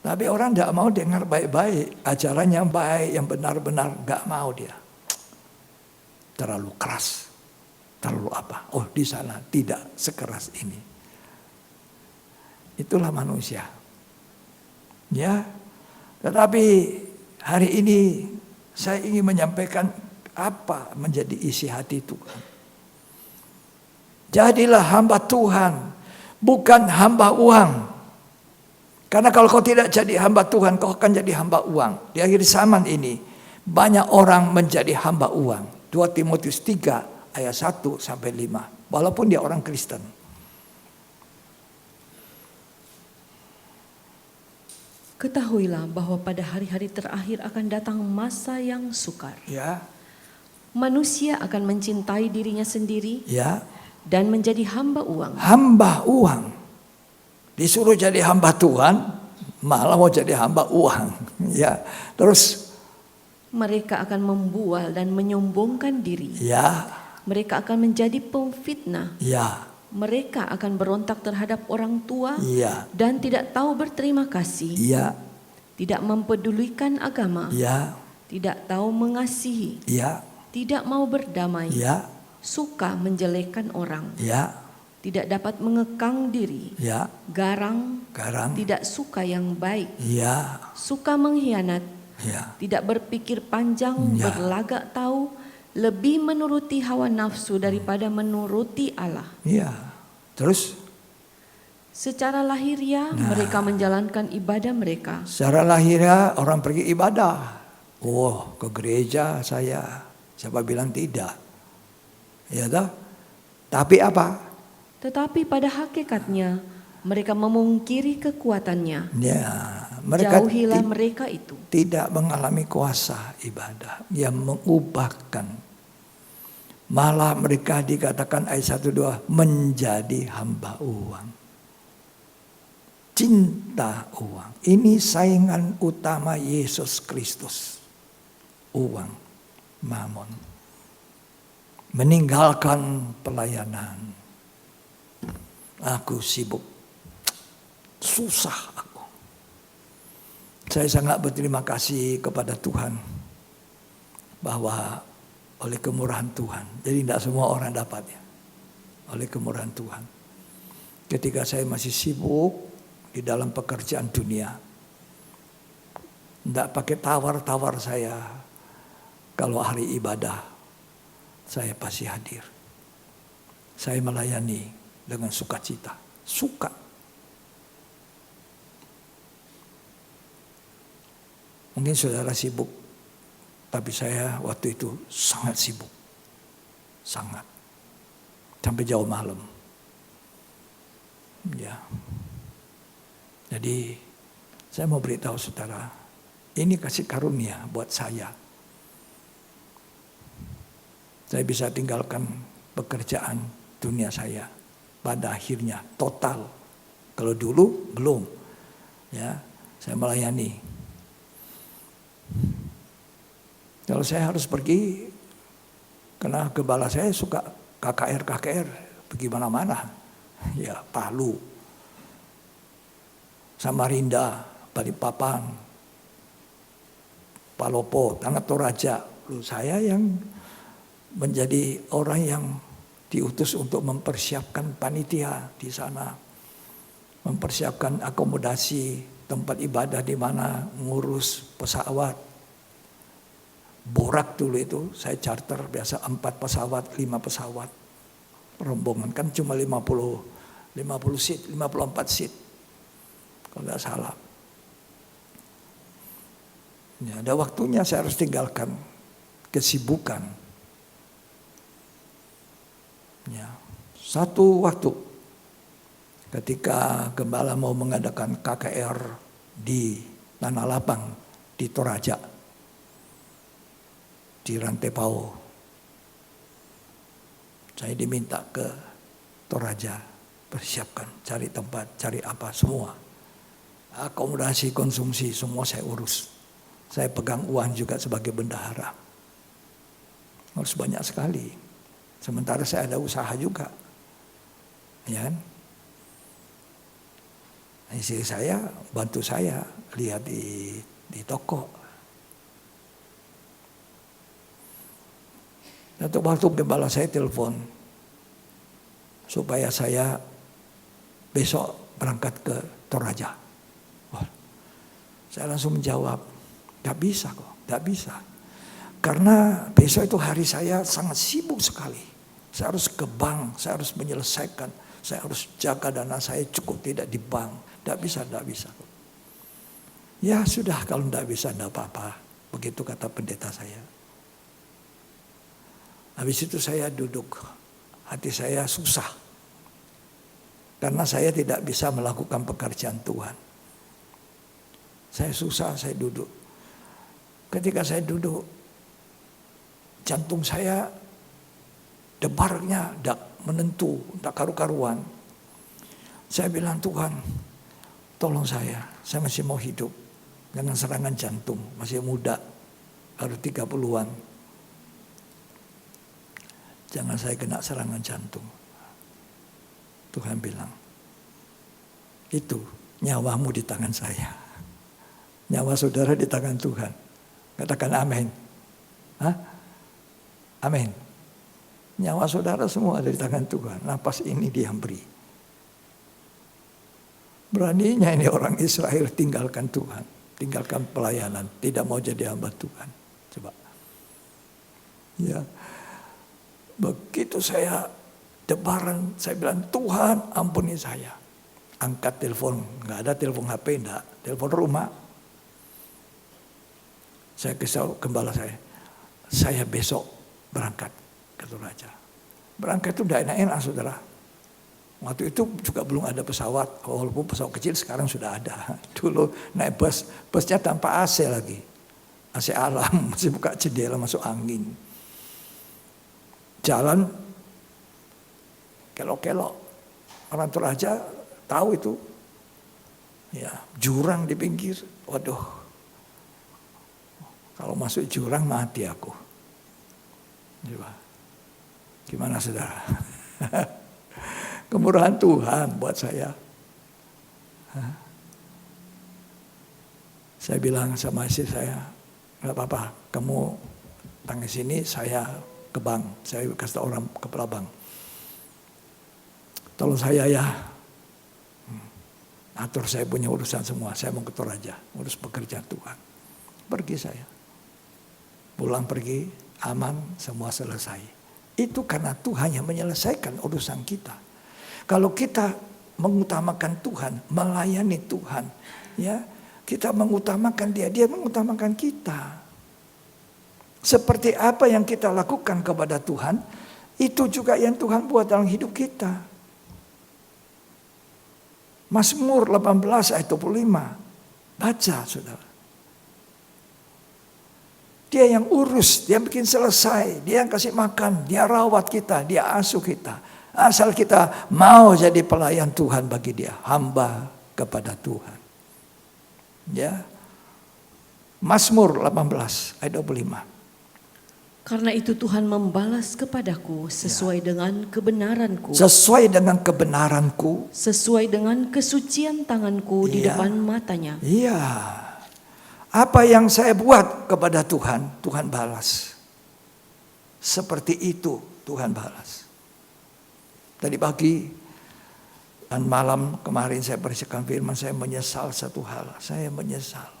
Speaker 3: Tapi orang tidak mau dengar baik-baik. Ajaran yang baik, yang benar-benar gak mau dia. Terlalu keras. Terlalu apa? Oh di sana tidak sekeras ini. Itulah manusia. Ya. Tetapi hari ini saya ingin menyampaikan apa menjadi isi hati Tuhan. Jadilah hamba Tuhan, bukan hamba uang. Karena kalau kau tidak jadi hamba Tuhan, kau akan jadi hamba uang. Di akhir zaman ini, banyak orang menjadi hamba uang. 2 Timotius 3 ayat 1 sampai 5. Walaupun dia orang Kristen.
Speaker 2: Ketahuilah bahwa pada hari-hari terakhir akan datang masa yang sukar.
Speaker 3: Ya,
Speaker 2: Manusia akan mencintai dirinya sendiri
Speaker 3: ya.
Speaker 2: dan menjadi hamba uang.
Speaker 3: Hamba uang. Disuruh jadi hamba Tuhan, malah mau jadi hamba uang. Ya, terus
Speaker 2: Mereka akan membual dan menyombongkan diri.
Speaker 3: ya,
Speaker 2: Mereka akan menjadi pemfitnah.
Speaker 3: ya,
Speaker 2: Mereka akan berontak terhadap orang tua
Speaker 3: ya,
Speaker 2: dan tidak tahu berterima kasih.
Speaker 3: ya,
Speaker 2: Tidak mempedulikan agama.
Speaker 3: ya,
Speaker 2: Tidak tahu mengasihi.
Speaker 3: ya,
Speaker 2: Tidak mau berdamai.
Speaker 3: ya,
Speaker 2: Suka menjelekkan orang.
Speaker 3: ya,
Speaker 2: Tidak dapat mengekang diri.
Speaker 3: ya,
Speaker 2: Garang.
Speaker 3: garang,
Speaker 2: Tidak suka yang baik.
Speaker 3: ya,
Speaker 2: Suka mengkhianat.
Speaker 3: ya,
Speaker 2: Tidak berpikir panjang,
Speaker 3: Ya.
Speaker 2: berlagak tahu, lebih menuruti hawa nafsu daripada menuruti Allah.
Speaker 3: ya. Terus
Speaker 2: Secara lahiriah mereka menjalankan ibadah mereka.
Speaker 3: secara lahiriah orang pergi ibadah. Oh, ke gereja saya. Siapa bilang tidak? Ya toh? Tapi apa?
Speaker 2: Tetapi pada hakikatnya mereka memungkiri kekuatannya.
Speaker 3: Ya, mereka
Speaker 2: Jauhilah mereka itu.
Speaker 3: tidak mengalami kuasa ibadah yang mengubahkan. Malah mereka dikatakan ayat 1-2 menjadi hamba uang. Cinta uang. Ini saingan utama Yesus Kristus. Uang, mamon. Meninggalkan pelayanan. Aku sibuk. Susah aku. Saya sangat berterima kasih kepada Tuhan. Bahwa oleh kemurahan Tuhan. Jadi tidak semua orang dapat ya. Oleh kemurahan Tuhan. Ketika saya masih sibuk di dalam pekerjaan dunia. Tidak pakai tawar-tawar saya. Kalau hari ibadah, saya pasti hadir. Saya melayani dengan sukacita. Suka. Mungkin saudara sibuk. Tapi saya waktu itu sangat sibuk. Sangat. Sampai jauh malam. Ya. Jadi saya mau beritahu saudara. Ini kasih karunia buat saya. Saya bisa tinggalkan pekerjaan dunia saya. Pada akhirnya total. Kalau dulu belum. Ya, saya melayani. Kalau saya harus pergi, karena gembala saya suka KKR, pergi mana-mana. Ya, Palu, Samarinda, Balikpapan, Palopo, Tanah Toraja. Lalu saya yang menjadi orang yang diutus untuk mempersiapkan panitia di sana. Mempersiapkan akomodasi, tempat ibadah di mana, ngurus pesawat. Borak dulu itu, saya charter biasa 4 pesawat, 5 pesawat. Rombongan kan cuma 50 seat, 54 seat. Kalau tidak salah. Ya, ada waktunya saya harus tinggalkan kesibukan. Ya, satu waktu ketika gembala mau mengadakan KKR di Tanah Lapang, di Toraja, di Rantepao. Saya diminta ke Toraja, persiapkan, cari tempat, cari apa, semua. Akomodasi, konsumsi, semua saya urus. Saya pegang uang juga sebagai bendahara. Harus banyak sekali. Sementara saya ada usaha juga. Ya kan? Istri saya bantu saya lihat di toko. Satu waktu gembala saya telepon supaya saya besok berangkat ke Toraja. Wah, saya langsung menjawab, gak bisa kok, gak bisa. Karena besok itu hari saya sangat sibuk sekali. Saya harus ke bank, saya harus menyelesaikan, saya harus jaga dana saya cukup tidak di bank. Tidak bisa, tidak bisa. Ya sudah, kalau tidak bisa tidak apa-apa. Begitu kata pendeta saya. Habis itu saya duduk, hati saya susah. Karena saya tidak bisa melakukan pekerjaan Tuhan. Saya susah, saya duduk. Ketika saya duduk, jantung saya debarnya tidak menentu, tidak karu-karuan. Saya bilang, Tuhan, tolong saya masih mau hidup dengan serangan jantung, masih muda, baru 30-an. Jangan saya kena serangan jantung. Tuhan bilang, itu nyawamu di tangan saya. Nyawa saudara di tangan Tuhan. Katakan amin. Hah? Amin. Nyawa saudara semua ada di tangan Tuhan. Napas ini Dia yang beri. Beraninya ini orang Israel tinggalkan Tuhan. Tinggalkan pelayanan. Tidak mau jadi hamba Tuhan. Coba. Ya. Begitu saya debaran, saya bilang, Tuhan ampuni saya. Angkat telepon. Nggak ada telepon HP, enggak. Telepon rumah. Saya kesal gembala saya besok berangkat ke Toraja. Berangkat itu tidak enak-enak saudara. Waktu itu juga belum ada pesawat, walaupun pesawat kecil sekarang sudah ada. Dulu naik busnya tanpa AC lagi. AC alam, masih buka jendela masuk angin. Jalan kelok-kelok. Orang Toraja tahu itu. Ya, jurang di pinggir. Waduh. Kalau masuk jurang mati aku. Coba. Gimana saudara? Kemurahan Tuhan buat saya. Saya bilang sama istri saya, nggak apa-apa, kamu tangis sini, saya ke bank. Saya kasih tahu orang kepala bank. Tolong saya ya. Atur saya punya urusan semua. Saya mau ke Toraja, urus pekerjaan Tuhan. Pergi saya. Pulang pergi, aman, semua selesai. Itu karena Tuhan yang menyelesaikan urusan kita. Kalau kita mengutamakan Tuhan, melayani Tuhan, ya, kita mengutamakan Dia, Dia mengutamakan kita. Seperti apa yang kita lakukan kepada Tuhan, itu juga yang Tuhan buat dalam hidup kita. Mazmur 18 ayat 25. Baca, saudara. Dia yang urus, Dia bikin selesai, Dia yang kasih makan, Dia rawat kita, Dia asuh kita. Asal kita mau jadi pelayan Tuhan bagi Dia, hamba kepada Tuhan. Ya. Mazmur 18 ayat 25.
Speaker 2: Karena itu Tuhan membalas kepadaku sesuai dengan kebenaranku.
Speaker 3: Sesuai dengan kebenaranku.
Speaker 2: Sesuai dengan kesucian tanganku di depan matanya.
Speaker 3: Iya. Apa yang saya buat kepada Tuhan, Tuhan balas. Seperti itu Tuhan balas. Tadi pagi dan malam kemarin saya bersihkan firman, saya menyesal satu hal. Saya menyesal.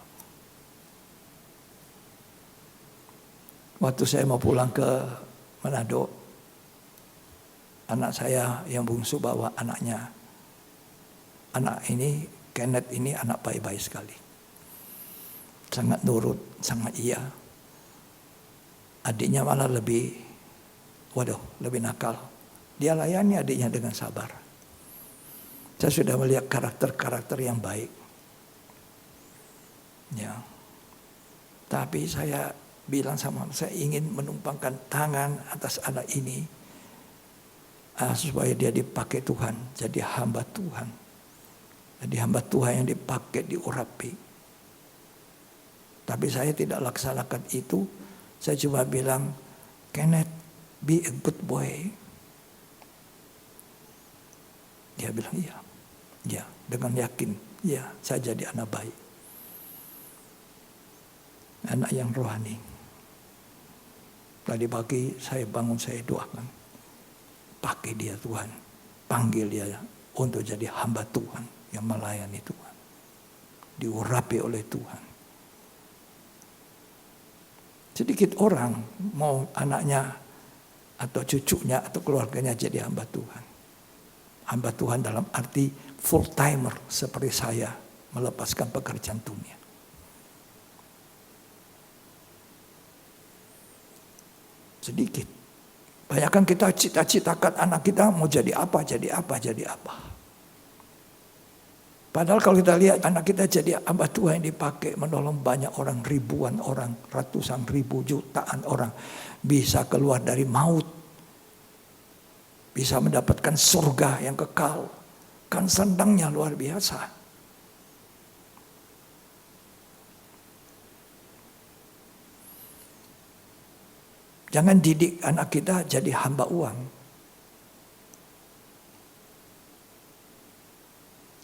Speaker 3: Waktu saya mau pulang ke Manado, anak saya yang bungsu bawa anaknya. Anak ini, Kenneth ini anak baik-baik sekali. Sangat nurut, sangat iya. Adiknya malah lebih nakal. Dia layani adiknya dengan sabar. Saya sudah melihat karakter-karakter yang baik. Ya. Tapi saya bilang saya ingin menumpangkan tangan atas anak ini supaya dia dipakai Tuhan, jadi hamba Tuhan. Jadi hamba Tuhan yang dipakai, diurapi. Tapi saya tidak laksanakan itu. Saya cuma bilang, Kenneth, be a good boy. Dia bilang, iya, dengan yakin, iya, saya jadi anak baik. Anak yang rohani. Tadi pagi saya bangun, saya doakan. Pakai dia Tuhan. Panggil dia untuk jadi hamba Tuhan yang melayani Tuhan. Diurapi oleh Tuhan. Sedikit orang mau anaknya atau cucunya atau keluarganya jadi hamba Tuhan. Hamba Tuhan dalam arti full timer seperti saya, melepaskan pekerjaan dunia. Sedikit. Banyak kita cita-citakan anak kita mau jadi apa, jadi apa, jadi apa. Padahal kalau kita lihat anak kita jadi hamba Tuhan yang dipakai menolong banyak orang, ribuan orang, ratusan ribu, jutaan orang. Bisa keluar dari maut. Bisa mendapatkan surga yang kekal. Kan senangnya luar biasa. Jangan didik anak kita jadi hamba uang.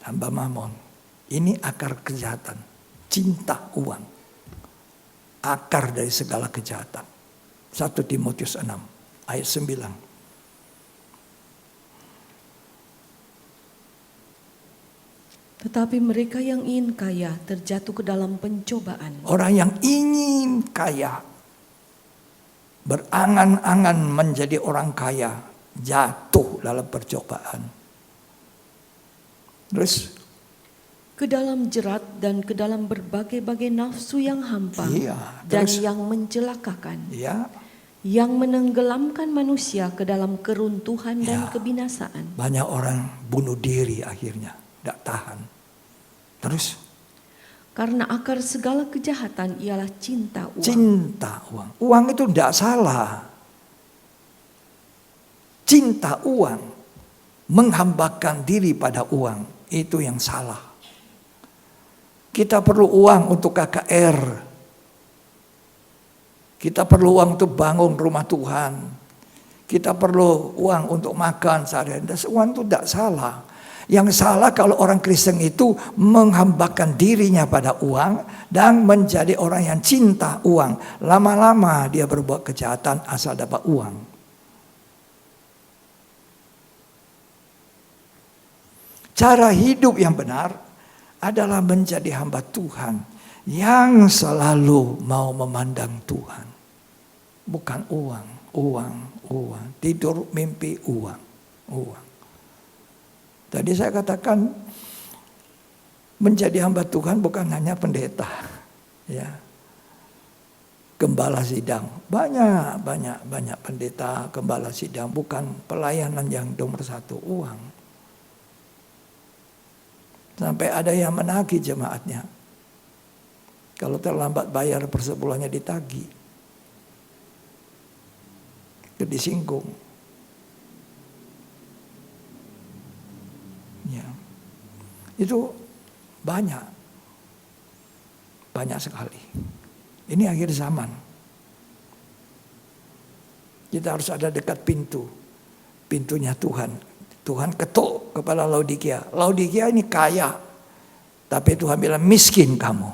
Speaker 3: Hamba mamon. Ini akar kejahatan. Cinta uang. Akar dari segala kejahatan. 1 Timotius 6 ayat 9.
Speaker 2: Tetapi mereka yang ingin kaya terjatuh ke dalam pencobaan.
Speaker 3: Orang yang ingin kaya, berangan-angan menjadi orang kaya, jatuh dalam percobaan. Terus
Speaker 2: Ke dalam jerat dan ke dalam berbagai-bagai nafsu yang hampa dan
Speaker 3: terus,
Speaker 2: yang mencelakakan.
Speaker 3: Yang
Speaker 2: menenggelamkan manusia ke dalam keruntuhan dan kebinasaan.
Speaker 3: Banyak orang bunuh diri akhirnya, tidak tahan. Terus?
Speaker 2: Karena akar segala kejahatan ialah cinta uang.
Speaker 3: Cinta uang. Uang itu tidak salah. Cinta uang, menghambakan diri pada uang, itu yang salah. Kita perlu uang untuk KKR. Kita perlu uang untuk bangun rumah Tuhan. Kita perlu uang untuk makan sehari-hari. Uang itu tidak salah. Yang salah kalau orang Kristen itu menghambakan dirinya pada uang dan menjadi orang yang cinta uang. Lama-lama dia berbuat kejahatan asal dapat uang. Cara hidup yang benar adalah menjadi hamba Tuhan yang selalu mau memandang Tuhan. Bukan uang. Tidur mimpi uang. Tadi saya katakan menjadi hamba Tuhan bukan hanya pendeta, ya, gembala sidang, banyak pendeta, gembala sidang, bukan pelayanan yang nomor satu uang. Sampai ada yang menagih jemaatnya, kalau terlambat bayar per sebulannya ditagih, itu disinggung. Ya. Itu banyak sekali. Ini akhir zaman. Kita harus ada dekat pintunya Tuhan. Tuhan ketuk kepada Laodikia. Laodikia ini kaya, tapi Tuhan bilang miskin kamu.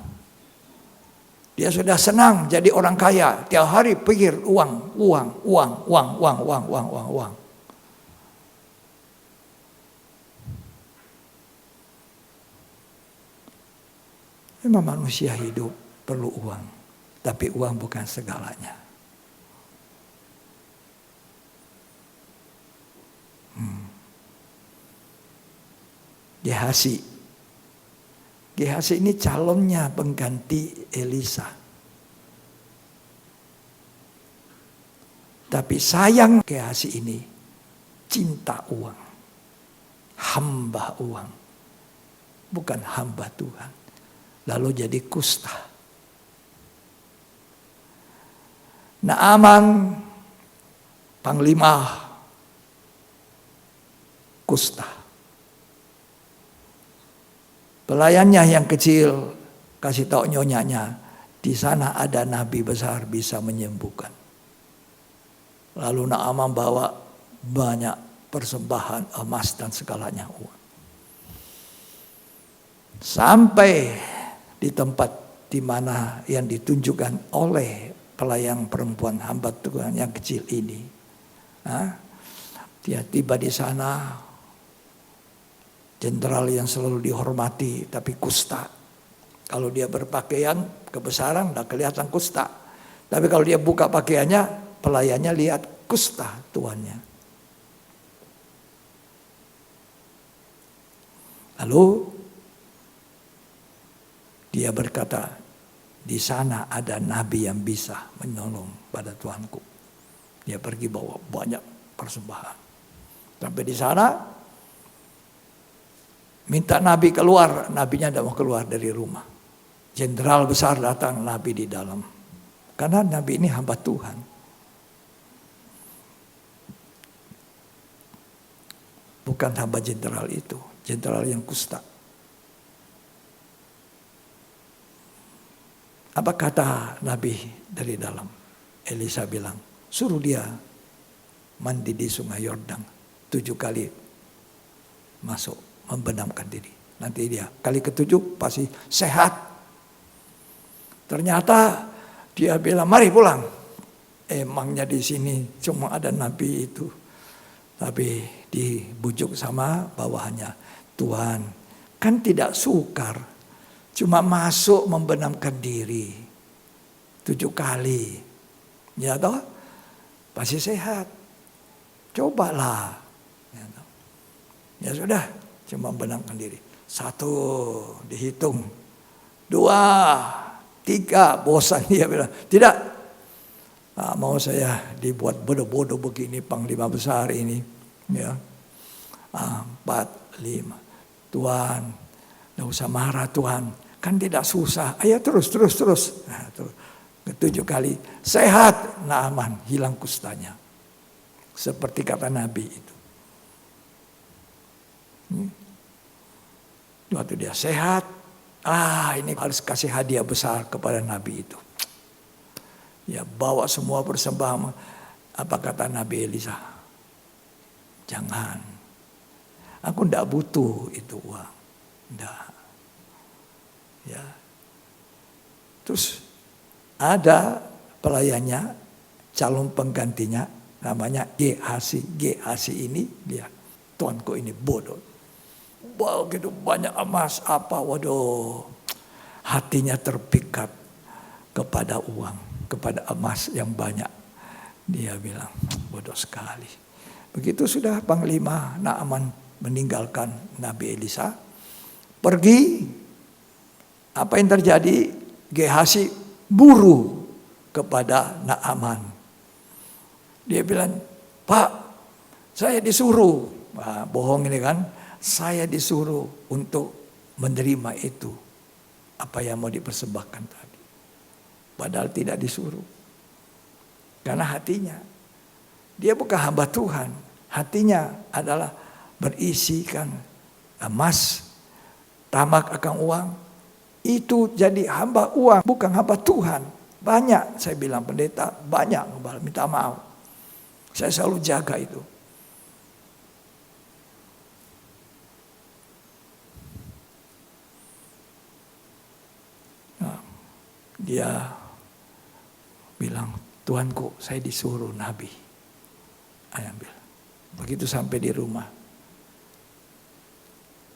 Speaker 3: Dia sudah senang jadi orang kaya, tiap hari pikir uang. Memang manusia hidup perlu uang, tapi uang bukan segalanya. Gehazi ini calonnya pengganti Elisa. Tapi sayang Gehazi ini cinta uang, hamba uang, bukan hamba Tuhan. Lalu jadi kusta. Naaman panglima kusta. Pelayannya yang kecil kasih tahu nyonyanya, di sana ada nabi besar bisa menyembuhkan. Lalu Naaman bawa banyak persembahan emas dan segalanya uang. Sampai di tempat di mana yang ditunjukkan oleh pelayan perempuan hamba Tuhan yang kecil ini. Dia tiba di sana, jenderal yang selalu dihormati tapi kusta. Kalau dia berpakaian kebesaran udah kelihatan kusta. Tapi kalau dia buka pakaiannya, pelayannya lihat kusta tuannya. Lalu dia berkata, di sana ada nabi yang bisa menolong pada tuanku. Dia pergi bawa banyak persembahan. Sampai di sana, minta nabi keluar. Nabinya tidak mau keluar dari rumah. Jenderal besar datang, nabi di dalam. Karena nabi ini hamba Tuhan. Bukan hamba jenderal itu. Jenderal yang kusta. Apa kata nabi dari dalam? Elisa bilang, suruh dia mandi di sungai Yordan 7 kali masuk, membenamkan diri. Nanti dia kali ke-7 pasti sehat. Ternyata dia bilang, mari pulang. Emangnya di sini cuma ada nabi itu. Tapi dibujuk sama bawahannya. Tuhan, kan tidak sukar. Cuma masuk membenamkan diri 7 kali. Ya toh? Pasti sehat. Cobalah. Ya sudah, cuma membenamkan diri. 1 dihitung. 2, 3, bosan dia bilang. Tidak. Mau saya dibuat bodoh-bodoh begini panglima besar ini. Ya. 4, 5. Tuhan, tidak usah marah Tuhan. Kan tidak susah. Ayo terus. Nah, 7 kali. Sehat. Naaman. Hilang kustanya. Seperti kata Nabi itu. Waktu dia sehat. Ini harus kasih hadiah besar kepada Nabi itu. Ya bawa semua persembahan. Apa kata Nabi Elisa? Jangan. Aku tidak butuh itu uang. Tidak. Ya. Terus ada pelayannya, calon penggantinya, namanya Gehazi. Gehazi ini dia, tuanku ini bodoh. Begitu banyak emas apa, waduh, hatinya terpikat kepada uang, kepada emas yang banyak. Dia bilang bodoh sekali. Begitu sudah Panglima Naaman meninggalkan Nabi Elisa, pergi. Apa yang terjadi? Gehazi buru kepada Naaman. Dia bilang, Pak, saya disuruh. Bohong ini kan. Saya disuruh untuk menerima itu. Apa yang mau dipersembahkan tadi. Padahal tidak disuruh. Karena hatinya. Dia bukan hamba Tuhan. Hatinya adalah berisikan emas. Tamak akan uang. Itu jadi hamba uang. Bukan hamba Tuhan. Banyak saya bilang pendeta. Banyak minta maaf. Saya selalu jaga itu. Dia bilang, Tuanku, saya disuruh Nabi. Saya ambil. Begitu sampai di rumah,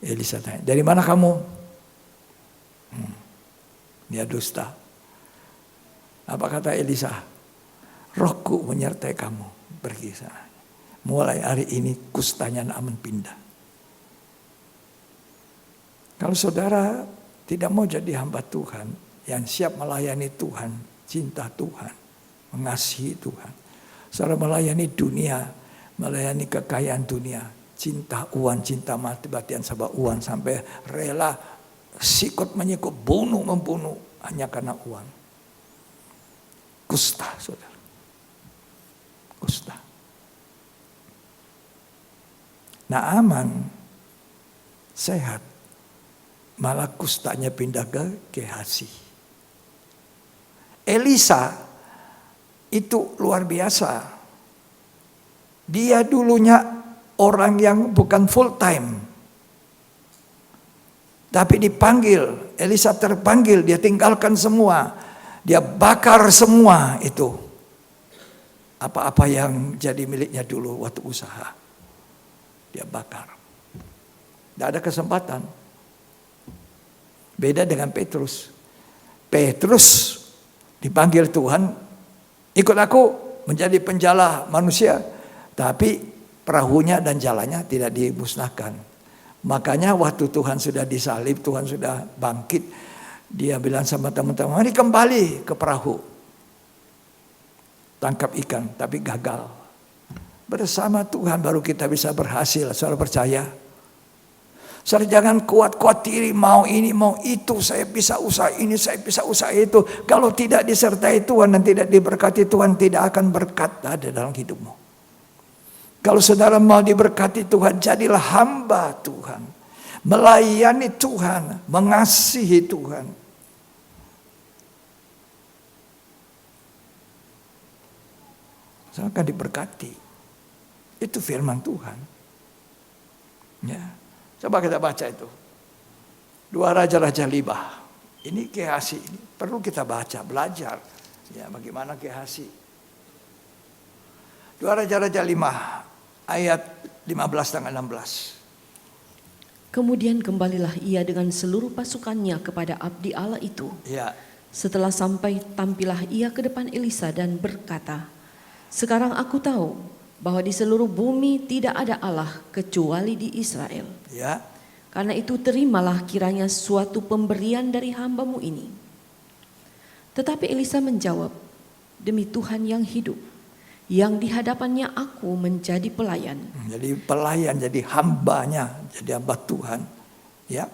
Speaker 3: Elisa tanya, dari mana kamu? Dia dusta. Apa kata Elisa? Rohku menyertai kamu. Pergi sana. Mulai hari ini kustanya Naaman pindah. Kalau saudara tidak mau jadi hamba Tuhan, yang siap melayani Tuhan, cinta Tuhan, mengasihi Tuhan. Saudara melayani dunia, melayani kekayaan dunia, cinta uang, cinta mati-matian sama uang, sampai rela sikut menyikut, membunuh hanya karena uang. Kusta, saudara. Kusta. Naaman sehat, malah kustanya pindah ke Gehazi. Elisa itu luar biasa. Dia dulunya orang yang bukan full time. Tapi dipanggil, Elisa terpanggil, dia tinggalkan semua. Dia bakar semua itu. Apa-apa yang jadi miliknya dulu waktu usaha. Dia bakar. Tidak ada kesempatan. Beda dengan Petrus. Petrus dipanggil Tuhan, ikut aku, menjadi penjala manusia, tapi perahunya dan jalannya tidak dimusnahkan. Makanya waktu Tuhan sudah disalib, Tuhan sudah bangkit, dia bilang sama teman-teman, mari kembali ke perahu. Tangkap ikan, tapi gagal. Bersama Tuhan baru kita bisa berhasil, saudara percaya. Saudara jangan kuat-kuat diri, mau ini, mau itu, saya bisa usaha ini, saya bisa usaha itu. Kalau tidak disertai Tuhan dan tidak diberkati Tuhan, tidak akan berkat ada dalam hidupmu. Kalau saudara mau diberkati Tuhan, jadilah hamba Tuhan. Melayani Tuhan, mengasihi Tuhan. Saudara akan diberkati. Itu firman Tuhan. Ya. Coba kita baca itu. 2 Raja-Raja 5. Ini Gehazi, ini perlu kita baca, belajar. Ya, bagaimana Gehazi. 2 Raja-Raja 5 ayat 15 dan 16.
Speaker 2: Kemudian kembalilah ia dengan seluruh pasukannya kepada abdi Allah itu.
Speaker 3: Ya.
Speaker 2: Setelah sampai, tampillah ia ke depan Elisa dan berkata, "Sekarang aku tahu bahwa di seluruh bumi tidak ada Allah kecuali di Israel.
Speaker 3: Ya.
Speaker 2: Karena itu terimalah kiranya suatu pemberian dari hambamu ini." Tetapi Elisa menjawab, "Demi Tuhan yang hidup, yang di hadapannya aku menjadi pelayan."
Speaker 3: Jadi pelayan, jadi hambanya, jadi hamba Tuhan. Ya.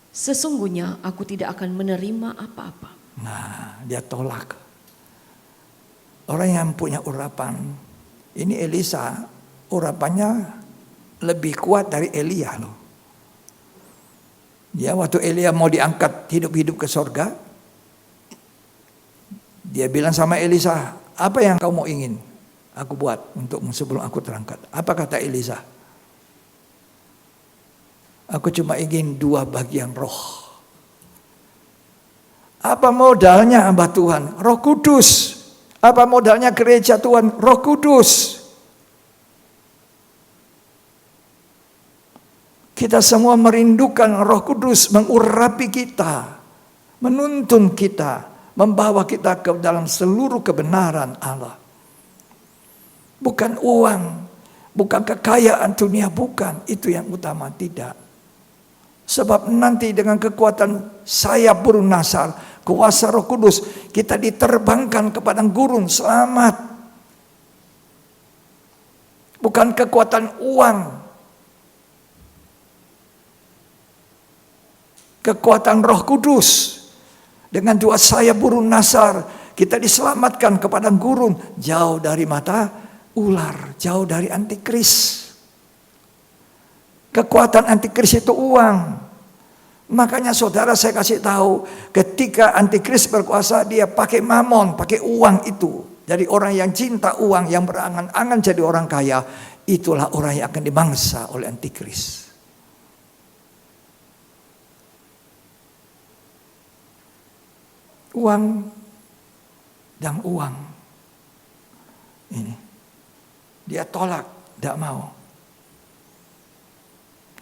Speaker 2: "Sesungguhnya aku tidak akan menerima apa-apa."
Speaker 3: Nah, dia tolak. Orang yang punya urapan, ini Elisa, urapannya lebih kuat dari Elia loh. Ya, waktu Elia mau diangkat hidup-hidup ke sorga, dia bilang sama Elisa, "Apa yang kau mau ingin aku buat untukmu sebelum aku terangkat?" Apa kata Elisa? "Aku cuma ingin 2 bagian roh." Apa modalnya hamba Tuhan? Roh Kudus. Apa modalnya gereja Tuhan? Roh Kudus. Kita semua merindukan Roh Kudus mengurapi kita, menuntun kita, membawa kita ke dalam seluruh kebenaran Allah. Bukan uang, bukan kekayaan dunia, bukan. Itu yang utama, tidak. Sebab nanti dengan kekuatan sayap burung nasar, kuasa Roh Kudus, kita diterbangkan ke padang gurun selamat. Bukan kekuatan uang. Kekuatan Roh Kudus. Dengan 2 sayap burung nasar, kita diselamatkan ke padang gurun, jauh dari mata ular, jauh dari antikris. Kekuatan antikris itu uang. Makanya saudara saya kasih tahu, ketika antikris berkuasa, dia pakai mamon, pakai uang itu. Jadi orang yang cinta uang, yang berangan-angan jadi orang kaya, itulah orang yang akan dimangsa oleh antikris. Uang dan uang. Ini. Dia tolak, tidak mau.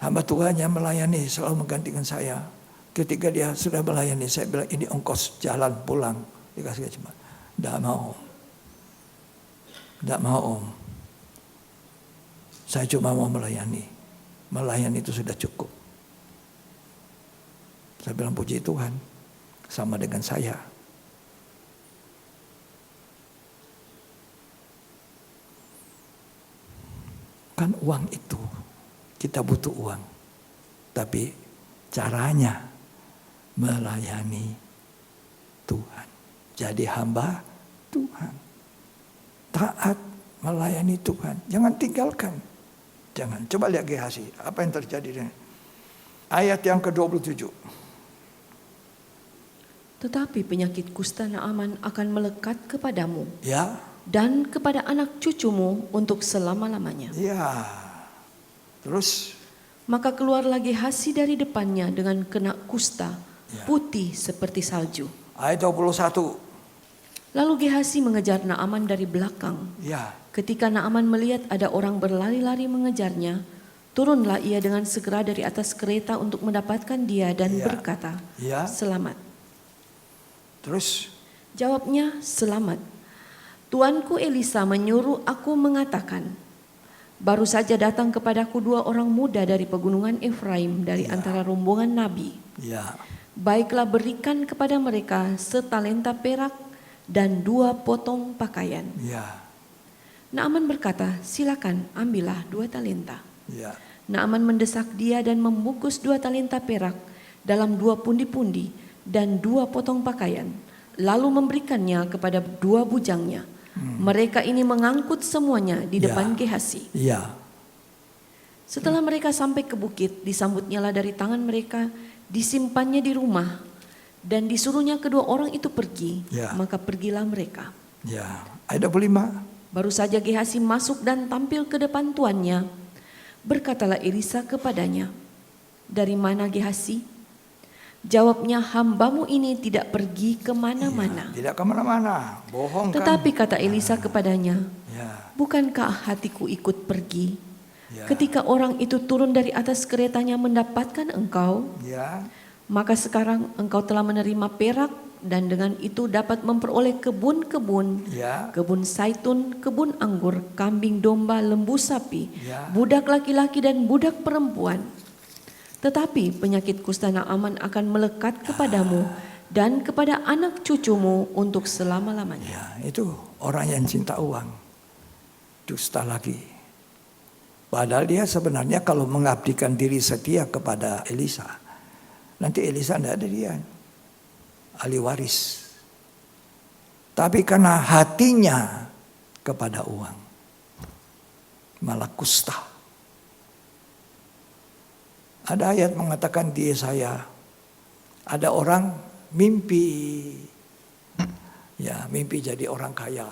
Speaker 3: Hamba Tuhan yang melayani selalu menggantikan saya. Ketika dia sudah melayani, saya bilang, "Ini ongkos jalan pulang." Dikasih cuma, "Tidak mau. Tidak mau, Om. Saya cuma mau melayani. Melayani itu sudah cukup." Saya bilang, "Puji Tuhan, sama dengan saya." Kan uang itu, kita butuh uang. Tapi caranya melayani Tuhan. Jadi hamba Tuhan. Taat melayani Tuhan. Jangan tinggalkan. Jangan. Coba lihat Gehazi. Apa yang terjadi? Ayat yang ke-27.
Speaker 2: "Tetapi penyakit kusta Naaman akan melekat kepadamu.
Speaker 3: Ya.
Speaker 2: Dan kepada anak cucumu untuk selama-lamanya."
Speaker 3: Ya. Terus.
Speaker 2: Maka keluarlah Gehazi dari depannya dengan kena kusta,
Speaker 3: Ya.
Speaker 2: putih seperti salju.
Speaker 3: Ayat 21.
Speaker 2: Lalu Gehazi mengejar Naaman dari belakang.
Speaker 3: Ya.
Speaker 2: Ketika Naaman melihat ada orang berlari-lari mengejarnya, turunlah ia dengan segera dari atas kereta untuk mendapatkan dia dan
Speaker 3: Ya.
Speaker 2: berkata,
Speaker 3: Ya.
Speaker 2: "Selamat."
Speaker 3: Terus.
Speaker 2: Jawabnya, "Selamat." Tuanku Elisa menyuruh aku mengatakan, baru saja datang kepadaku 2 orang muda dari pegunungan Efraim dari antara rombongan nabi.
Speaker 3: Ya.
Speaker 2: Baiklah berikan kepada mereka setalenta perak dan 2 potong pakaian.
Speaker 3: Ya.
Speaker 2: Naaman berkata, silakan ambillah 2 talenta.
Speaker 3: Ya.
Speaker 2: Naaman mendesak dia dan membungkus 2 talenta perak dalam 2 pundi-pundi dan 2 potong pakaian. Lalu memberikannya kepada 2 bujangnya. Mereka ini mengangkut semuanya di depan Gehasi.
Speaker 3: Ya.
Speaker 2: Setelah mereka sampai ke bukit, disambutnyalah dari tangan mereka, disimpannya di rumah, dan disuruhnya kedua orang itu pergi.
Speaker 3: Ya.
Speaker 2: Maka pergilah mereka.
Speaker 3: Ya. Ayat 25.
Speaker 2: Baru saja Gehasi masuk dan tampil ke depan tuannya, berkatalah Elisa kepadanya, dari mana Gehasi? Jawabnya, hambamu ini tidak pergi kemana-mana.
Speaker 3: Tidak kemana-mana, bohong kan?
Speaker 2: Tetapi kata Elisa kepadanya,
Speaker 3: Ya.
Speaker 2: bukankah hatiku ikut pergi?
Speaker 3: Ya.
Speaker 2: Ketika orang itu turun dari atas keretanya mendapatkan engkau,
Speaker 3: Ya.
Speaker 2: maka sekarang engkau telah menerima perak dan dengan itu dapat memperoleh kebun-kebun,
Speaker 3: Ya.
Speaker 2: kebun saitun, kebun anggur, kambing domba, lembu sapi,
Speaker 3: Ya.
Speaker 2: budak laki-laki dan budak perempuan. Tetapi penyakit kusta Naaman akan melekat kepadamu dan kepada anak cucumu untuk selama-lamanya.
Speaker 3: Ya, itu orang yang cinta uang. Dusta lagi. Padahal dia sebenarnya kalau mengabdikan diri setia kepada Elisa, nanti Elisa tidak ada dia. Ahli waris. Tapi karena hatinya kepada uang, malah kusta. Ada ayat mengatakan di Yesaya, ada orang mimpi, ya mimpi jadi orang kaya,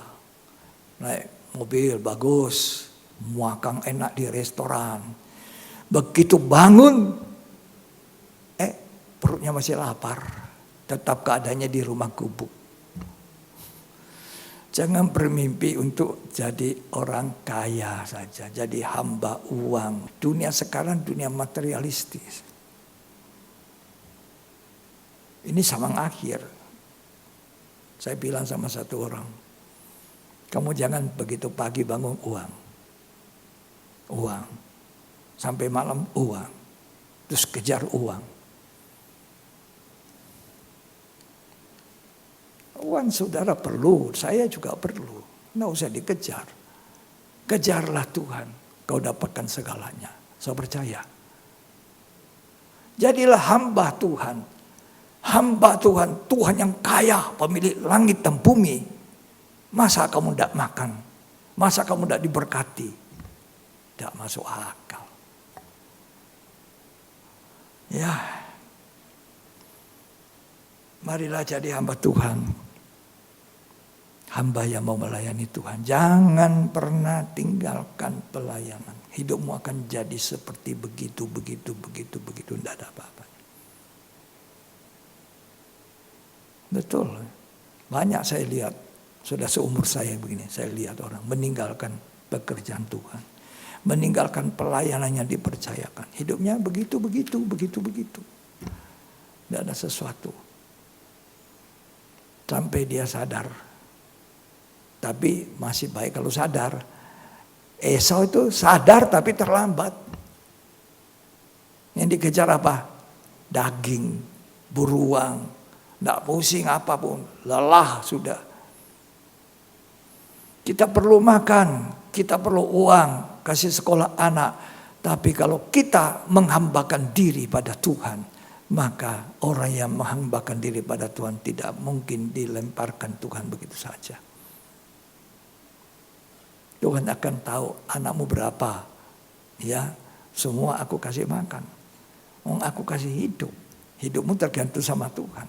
Speaker 3: naik mobil bagus, makan enak di restoran. Begitu bangun, perutnya masih lapar, tetap keadaannya di rumah gubuk. Jangan bermimpi untuk jadi orang kaya saja, jadi hamba uang. Dunia sekarang dunia materialistis. Ini samang akhir. Saya bilang sama satu orang, kamu jangan begitu pagi bangun uang. Uang. Sampai malam uang. Terus kejar uang. Uang saudara perlu, saya juga perlu. Nggak usah dikejar. Kejarlah Tuhan, kau dapatkan segalanya. Saya percaya. Jadilah hamba Tuhan. Hamba Tuhan, Tuhan yang kaya, pemilik langit dan bumi. Masa kamu tidak makan? Masa kamu tidak diberkati? Tidak masuk akal. Ya, marilah jadi hamba Tuhan. Hamba yang mau melayani Tuhan. Jangan pernah tinggalkan pelayanan. Hidupmu akan jadi seperti begitu. Tidak ada apa-apa. Betul. Banyak saya lihat. Sudah seumur saya begini. Saya lihat orang meninggalkan pekerjaan Tuhan. Meninggalkan pelayanan yang dipercayakan. Hidupnya begitu. Tidak ada sesuatu. Sampai dia sadar. Tapi masih baik kalau sadar. Esau itu sadar tapi terlambat. Yang dikejar apa? Daging, buruang, tidak pusing apapun, lelah sudah. Kita perlu makan, kita perlu uang, kasih sekolah anak. Tapi kalau kita menghambakan diri pada Tuhan, maka orang yang menghambakan diri pada Tuhan tidak mungkin dilemparkan Tuhan begitu saja. Tuhan akan tahu anakmu berapa. Ya, semua aku kasih makan. Aku kasih hidup. Hidupmu tergantung sama Tuhan.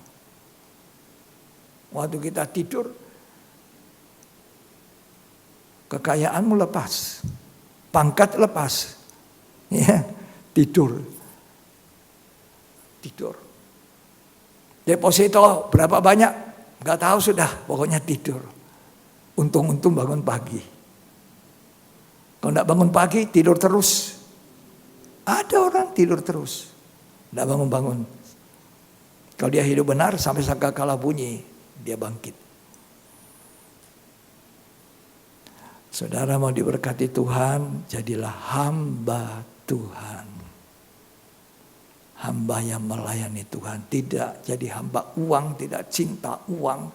Speaker 3: Waktu kita tidur, kekayaanmu lepas. Pangkat lepas. Ya, tidur. Deposito berapa banyak? Gak tahu sudah, pokoknya tidur. Untung-untung bangun pagi. Kalau tidak bangun pagi, tidur terus. Ada orang tidur terus. Tidak bangun-bangun. Kalau dia hidup benar, sampai sangkakala bunyi, dia bangkit. Saudara mau diberkati Tuhan, jadilah hamba Tuhan. Hamba yang melayani Tuhan, tidak jadi hamba uang, tidak cinta uang,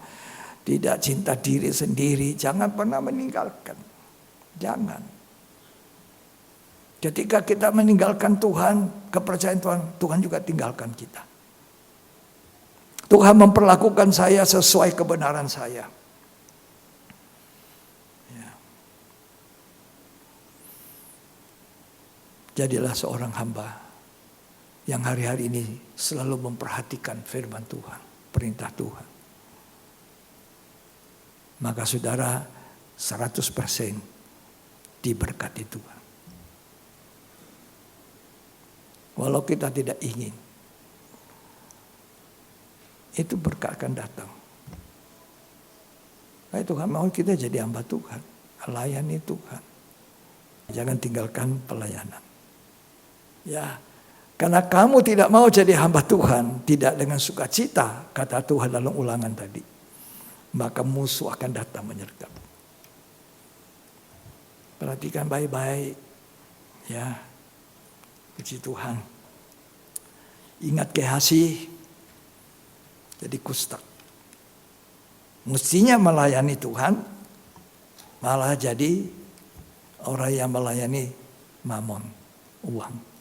Speaker 3: tidak cinta diri sendiri. Jangan pernah meninggalkan. Jangan. Ketika kita meninggalkan Tuhan, kepercayaan Tuhan, Tuhan juga tinggalkan kita. Tuhan memperlakukan saya sesuai kebenaran saya. Ya. Jadilah seorang hamba yang hari-hari ini selalu memperhatikan firman Tuhan, perintah Tuhan. Maka saudara 100% diberkati Tuhan. Walau kita tidak ingin, itu berkat akan datang. Tuhan mau kita jadi hamba Tuhan, layani Tuhan. Jangan tinggalkan pelayanan. Ya, karena kamu tidak mau jadi hamba Tuhan, tidak dengan sukacita, kata Tuhan dalam Ulangan tadi, maka musuh akan datang menyergap. Perhatikan baik-baik, ya, puji Tuhan. Ingat Gehazi, jadi kusta. Mestinya melayani Tuhan, malah jadi orang yang melayani mamon, uang.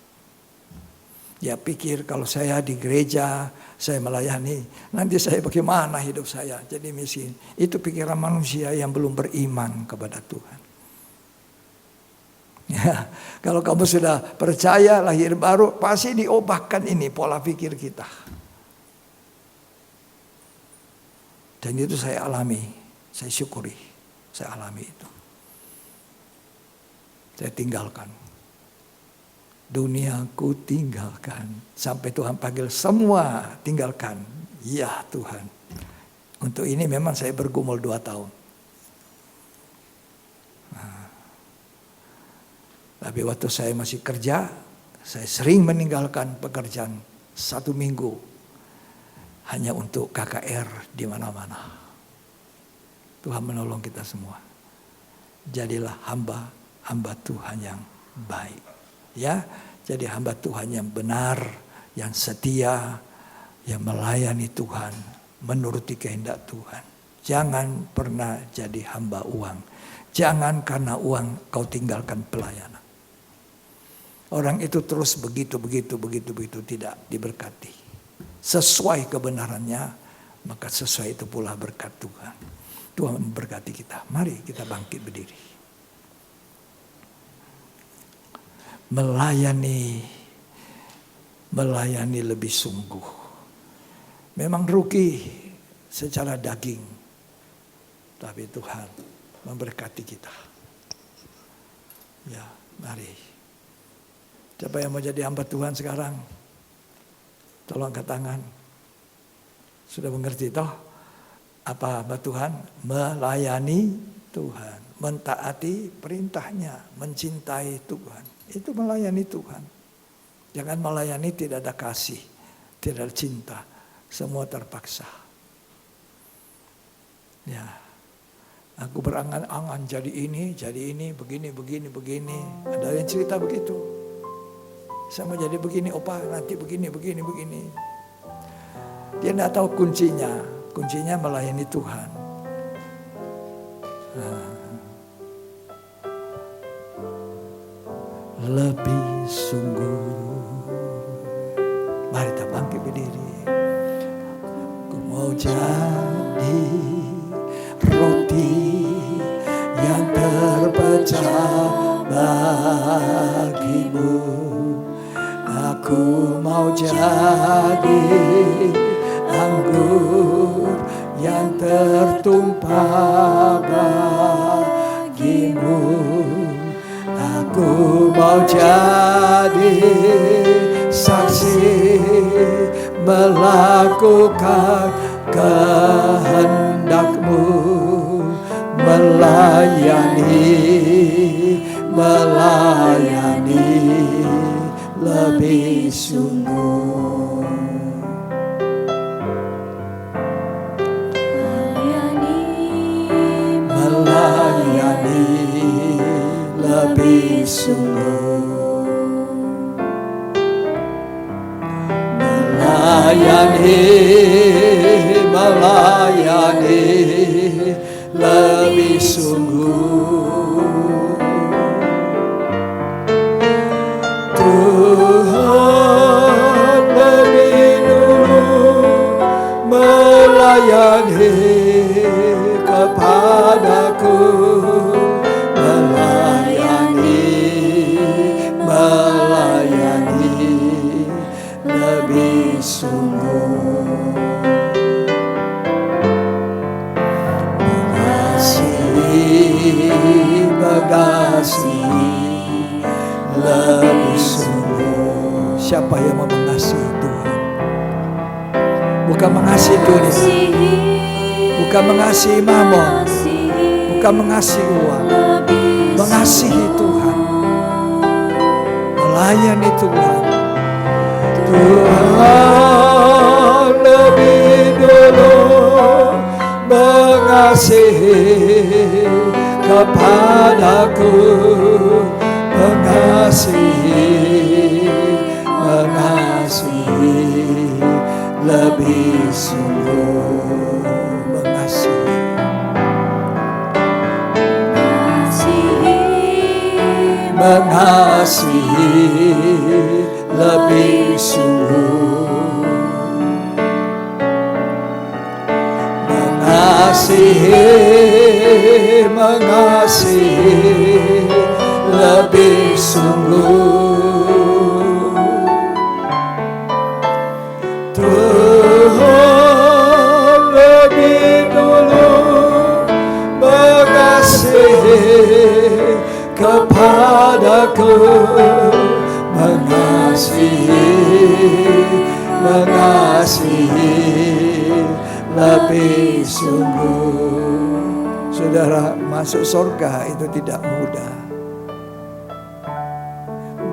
Speaker 3: Dia pikir kalau saya di gereja, saya melayani, nanti saya bagaimana hidup saya jadi miskin. Itu pikiran manusia yang belum beriman kepada Tuhan. Ya, kalau kamu sudah percaya lahir baru, pasti diubahkan ini pola pikir kita. Dan itu saya alami, saya syukuri, saya alami itu. Saya tinggalkan. Dunia ku tinggalkan. Sampai Tuhan panggil semua tinggalkan. Ya Tuhan. Untuk ini memang saya bergumul 2 tahun. Nah, tapi waktu saya masih kerja, saya sering meninggalkan pekerjaan 1 minggu. Hanya untuk KKR di mana-mana. Tuhan menolong kita semua. Jadilah hamba Tuhan yang baik. Ya, jadi hamba Tuhan yang benar, yang setia, yang melayani Tuhan, menuruti kehendak Tuhan. Jangan pernah jadi hamba uang. Jangan karena uang kau tinggalkan pelayanan. Orang itu terus begitu tidak diberkati. Sesuai kebenarannya, maka sesuai itu pula berkat Tuhan. Tuhan memberkati kita. Mari kita bangkit berdiri. Melayani lebih sungguh. Memang rugi secara daging, tapi Tuhan memberkati kita. Ya, mari. Siapa yang mau jadi hamba Tuhan sekarang? Tolong angkat tangan. Sudah mengerti toh? Apa hamba Tuhan? Melayani Tuhan, mentaati perintahnya, mencintai Tuhan. Itu melayani Tuhan. Jangan melayani tidak ada kasih, tidak ada cinta. Semua terpaksa. Ya, aku berangan-angan jadi ini, begini. Ada yang cerita begitu. Saya mau jadi begini, opa nanti begini. Dia tidak tahu kuncinya. Kuncinya melayani Tuhan. Lebih sungguh. Mari kita bangkit berdiri. Ku mau jadi roti yang terpecah bagimu. Aku mau jadi anggur yang tertumpah bagimu. Aku mau jadi saksi melakukan kehendak-Mu, melayani lebih sungguh. Melayani melayani kepadaku, melayani lebih sungguh. Mengasihi lebih sungguh. Siapa yang mau mengasihi Tuhan? Bukan mengasihi dunia, bukan mengasihi mamon, bukan mengasihi uang, mengasihi Tuhan, melayani Tuhan. Tuhan lebih dulu mengasihi kepadaku, mengasihi lebih sungguh, mengasihi lebih sungguh, mengasihi lebih sungguh. Tuhan lebih dulu mengasihi kepadaku, mengasihi lebih sungguh. Saudara, masuk surga itu tidak mudah.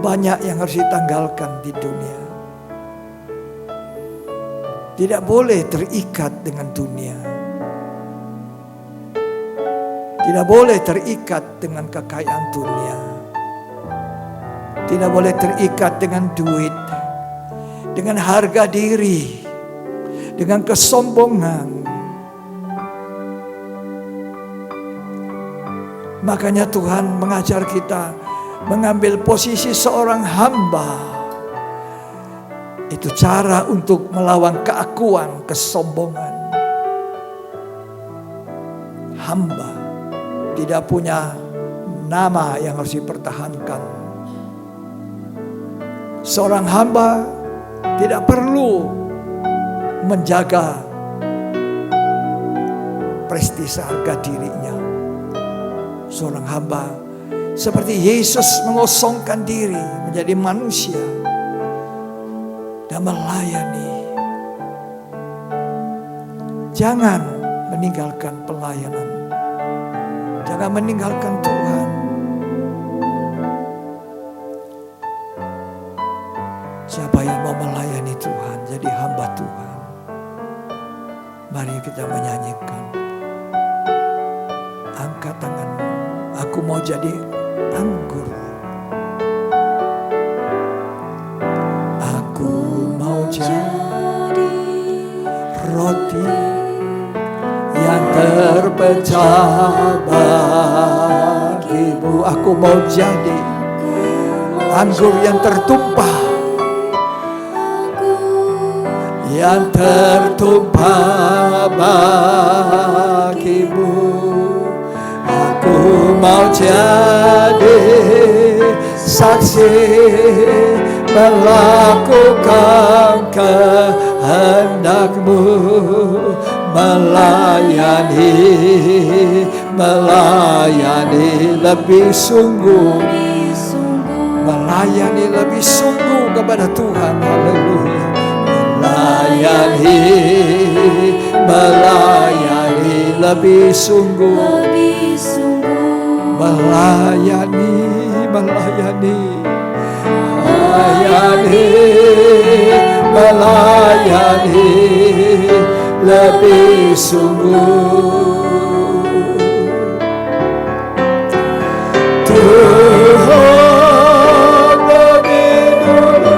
Speaker 3: Banyak yang harus ditanggalkan di dunia. Tidak boleh terikat dengan dunia. Tidak boleh terikat dengan kekayaan dunia. Tidak boleh terikat dengan duit, dengan harga diri, dengan kesombongan. Makanya Tuhan mengajar kita mengambil posisi seorang hamba. Itu cara untuk melawan keakuan, kesombongan. Hamba tidak punya nama yang harus dipertahankan. Seorang hamba tidak perlu menjaga prestise harga dirinya. Seorang hamba seperti Yesus mengosongkan diri menjadi manusia dan melayani. Jangan meninggalkan pelayanan. Jangan meninggalkan Tuhan. Siapa yang mau melayani Tuhan, jadi hamba Tuhan. Mari kita menyanyikan. Angkat tanganmu. Aku mau jadi anggur. Aku mau jadi roti yang terpecah bagimu. Aku mau jadi anggur yang tertumpah, yang tertumpah bagimu. Aku mau jadi saksi, melakukan kehendakmu, melayani lebih sungguh, melayani lebih sungguh kepada Tuhan. Haleluya. Melayani lebih sungguh, melayani lebih sungguh.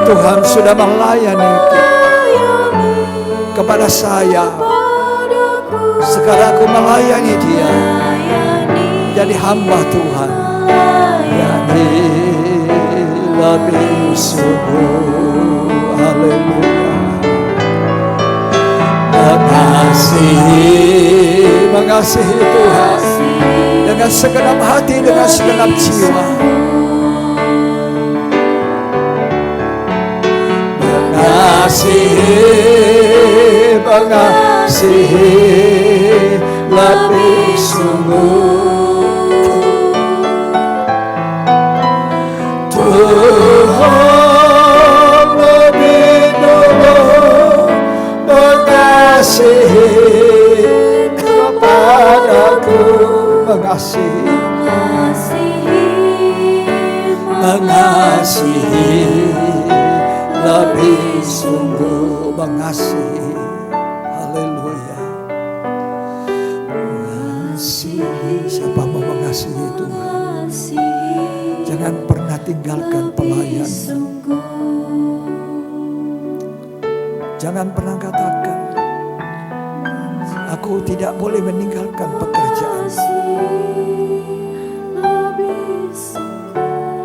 Speaker 3: Tuhan sudah melayani kepada saya. Sekarang aku melayani dia, jadi hamba Tuhan. Yani lebih sungguh. Haleluya. Mengasihi Tuhan dengan segenap hati, dengan segenap jiwa. Mengasihi lebih sungguh. Tuhan lebih dulu mengasihi kepadaku. Mengasihi lebih sungguh. Mengasihi. Haleluya. Mengasihi. Siapa mau mengasihi Tuhan? Jangan pernah tinggalkan pelayan. Jangan pernah katakan, aku tidak boleh meninggalkan pekerjaan.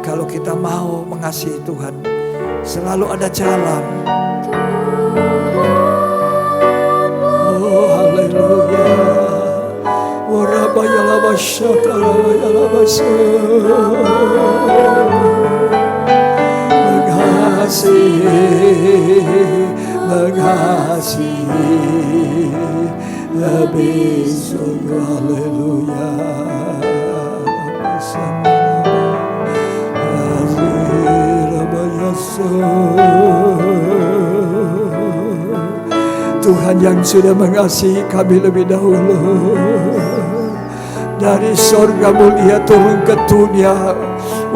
Speaker 3: Kalau kita mau mengasihi Tuhan, selalu ada jalan. Oh haleluya. Mengasihi lebih sungguh. Haleluya. Tuhan yang sudah mengasihi kami lebih dahulu, dari sorga mulia turun ke dunia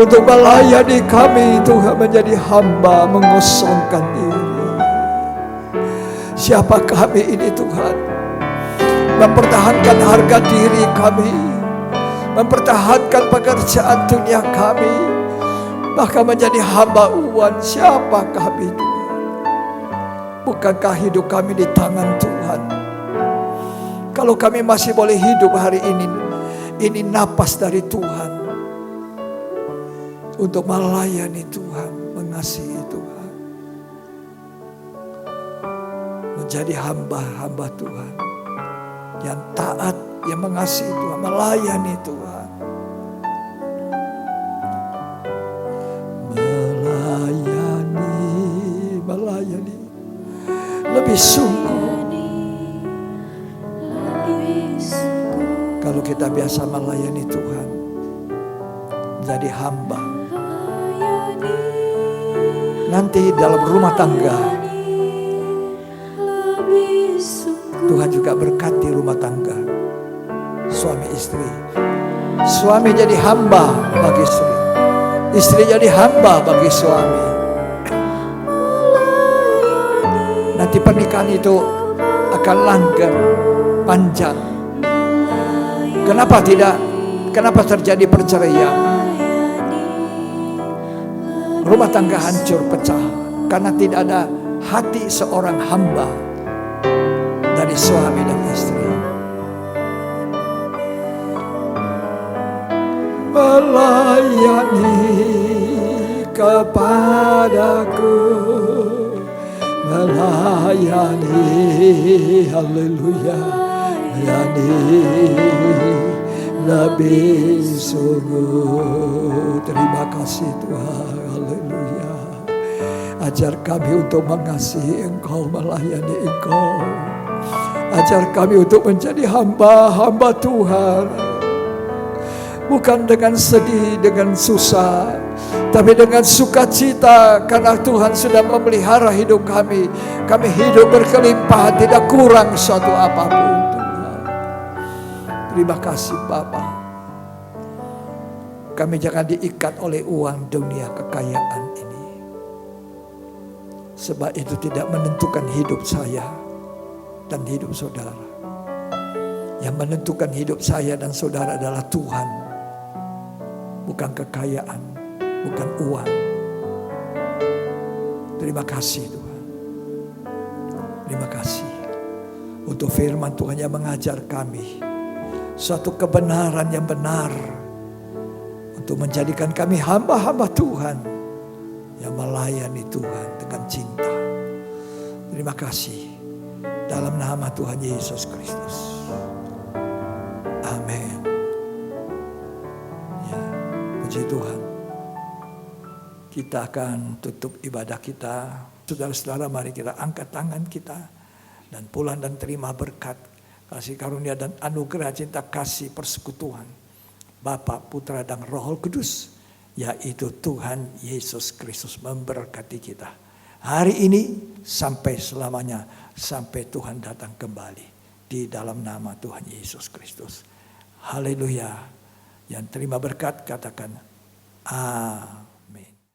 Speaker 3: untuk melayani kami. Tuhan menjadi hamba, mengosongkan diri. Siapa kami ini Tuhan? Mempertahankan harga diri kami, mempertahankan pekerjaan dunia kami, bahkan menjadi hamba uang. Siapa kami Tuhan? Bukankah hidup kami di tangan Tuhan? Kalau kami masih boleh hidup hari ini napas dari Tuhan untuk melayani Tuhan, mengasihi Tuhan, menjadi hamba-hamba Tuhan yang taat, yang mengasihi Tuhan, melayani Tuhan. Melayani lebih sungguh. Kalau kita biasa melayani Tuhan, jadi hamba, nanti dalam rumah tangga Tuhan juga berkati rumah tangga. Suami istri, suami jadi hamba bagi istri, istri jadi hamba bagi suami. Nanti pernikahan itu akan langgeng, panjang. Kenapa tidak? Kenapa terjadi perceraian? Rumah tangga hancur, pecah, karena tidak ada hati seorang hamba dari suami dan istri. Melayani kepadaku, melayani, haleluya, melayani lebih sungguh. Terima kasih Tuhan, haleluya. Ajar kami untuk mengasihi Engkau, melayani Engkau. Ajar kami untuk menjadi hamba-hamba Tuhan. Bukan dengan sedih, dengan susah, tapi dengan sukacita, karena Tuhan sudah memelihara hidup kami. Kami hidup berkelimpahan, tidak kurang suatu apapun Tuhan. Terima kasih Bapa. Kami jangan diikat oleh uang, dunia, kekayaan ini. Sebab itu tidak menentukan hidup saya dan hidup saudara. Yang menentukan hidup saya dan saudara adalah Tuhan. Bukan kekayaan, bukan uang. Terima kasih Tuhan. Terima kasih untuk firman Tuhan yang mengajar kami suatu kebenaran yang benar, untuk menjadikan kami hamba-hamba Tuhan yang melayani Tuhan dengan cinta. Terima kasih. Dalam nama Tuhan Yesus Kristus. Amin. Ya, puji Tuhan. Kita akan tutup ibadah kita. Saudara-saudara, mari kita angkat tangan kita dan pulang dan terima berkat, kasih karunia dan anugerah cinta kasih persekutuan Bapa, Putra dan Roh Kudus, yaitu Tuhan Yesus Kristus memberkati kita hari ini sampai selamanya, sampai Tuhan datang kembali, di dalam nama Tuhan Yesus Kristus. Haleluya. Yang terima berkat katakan amin.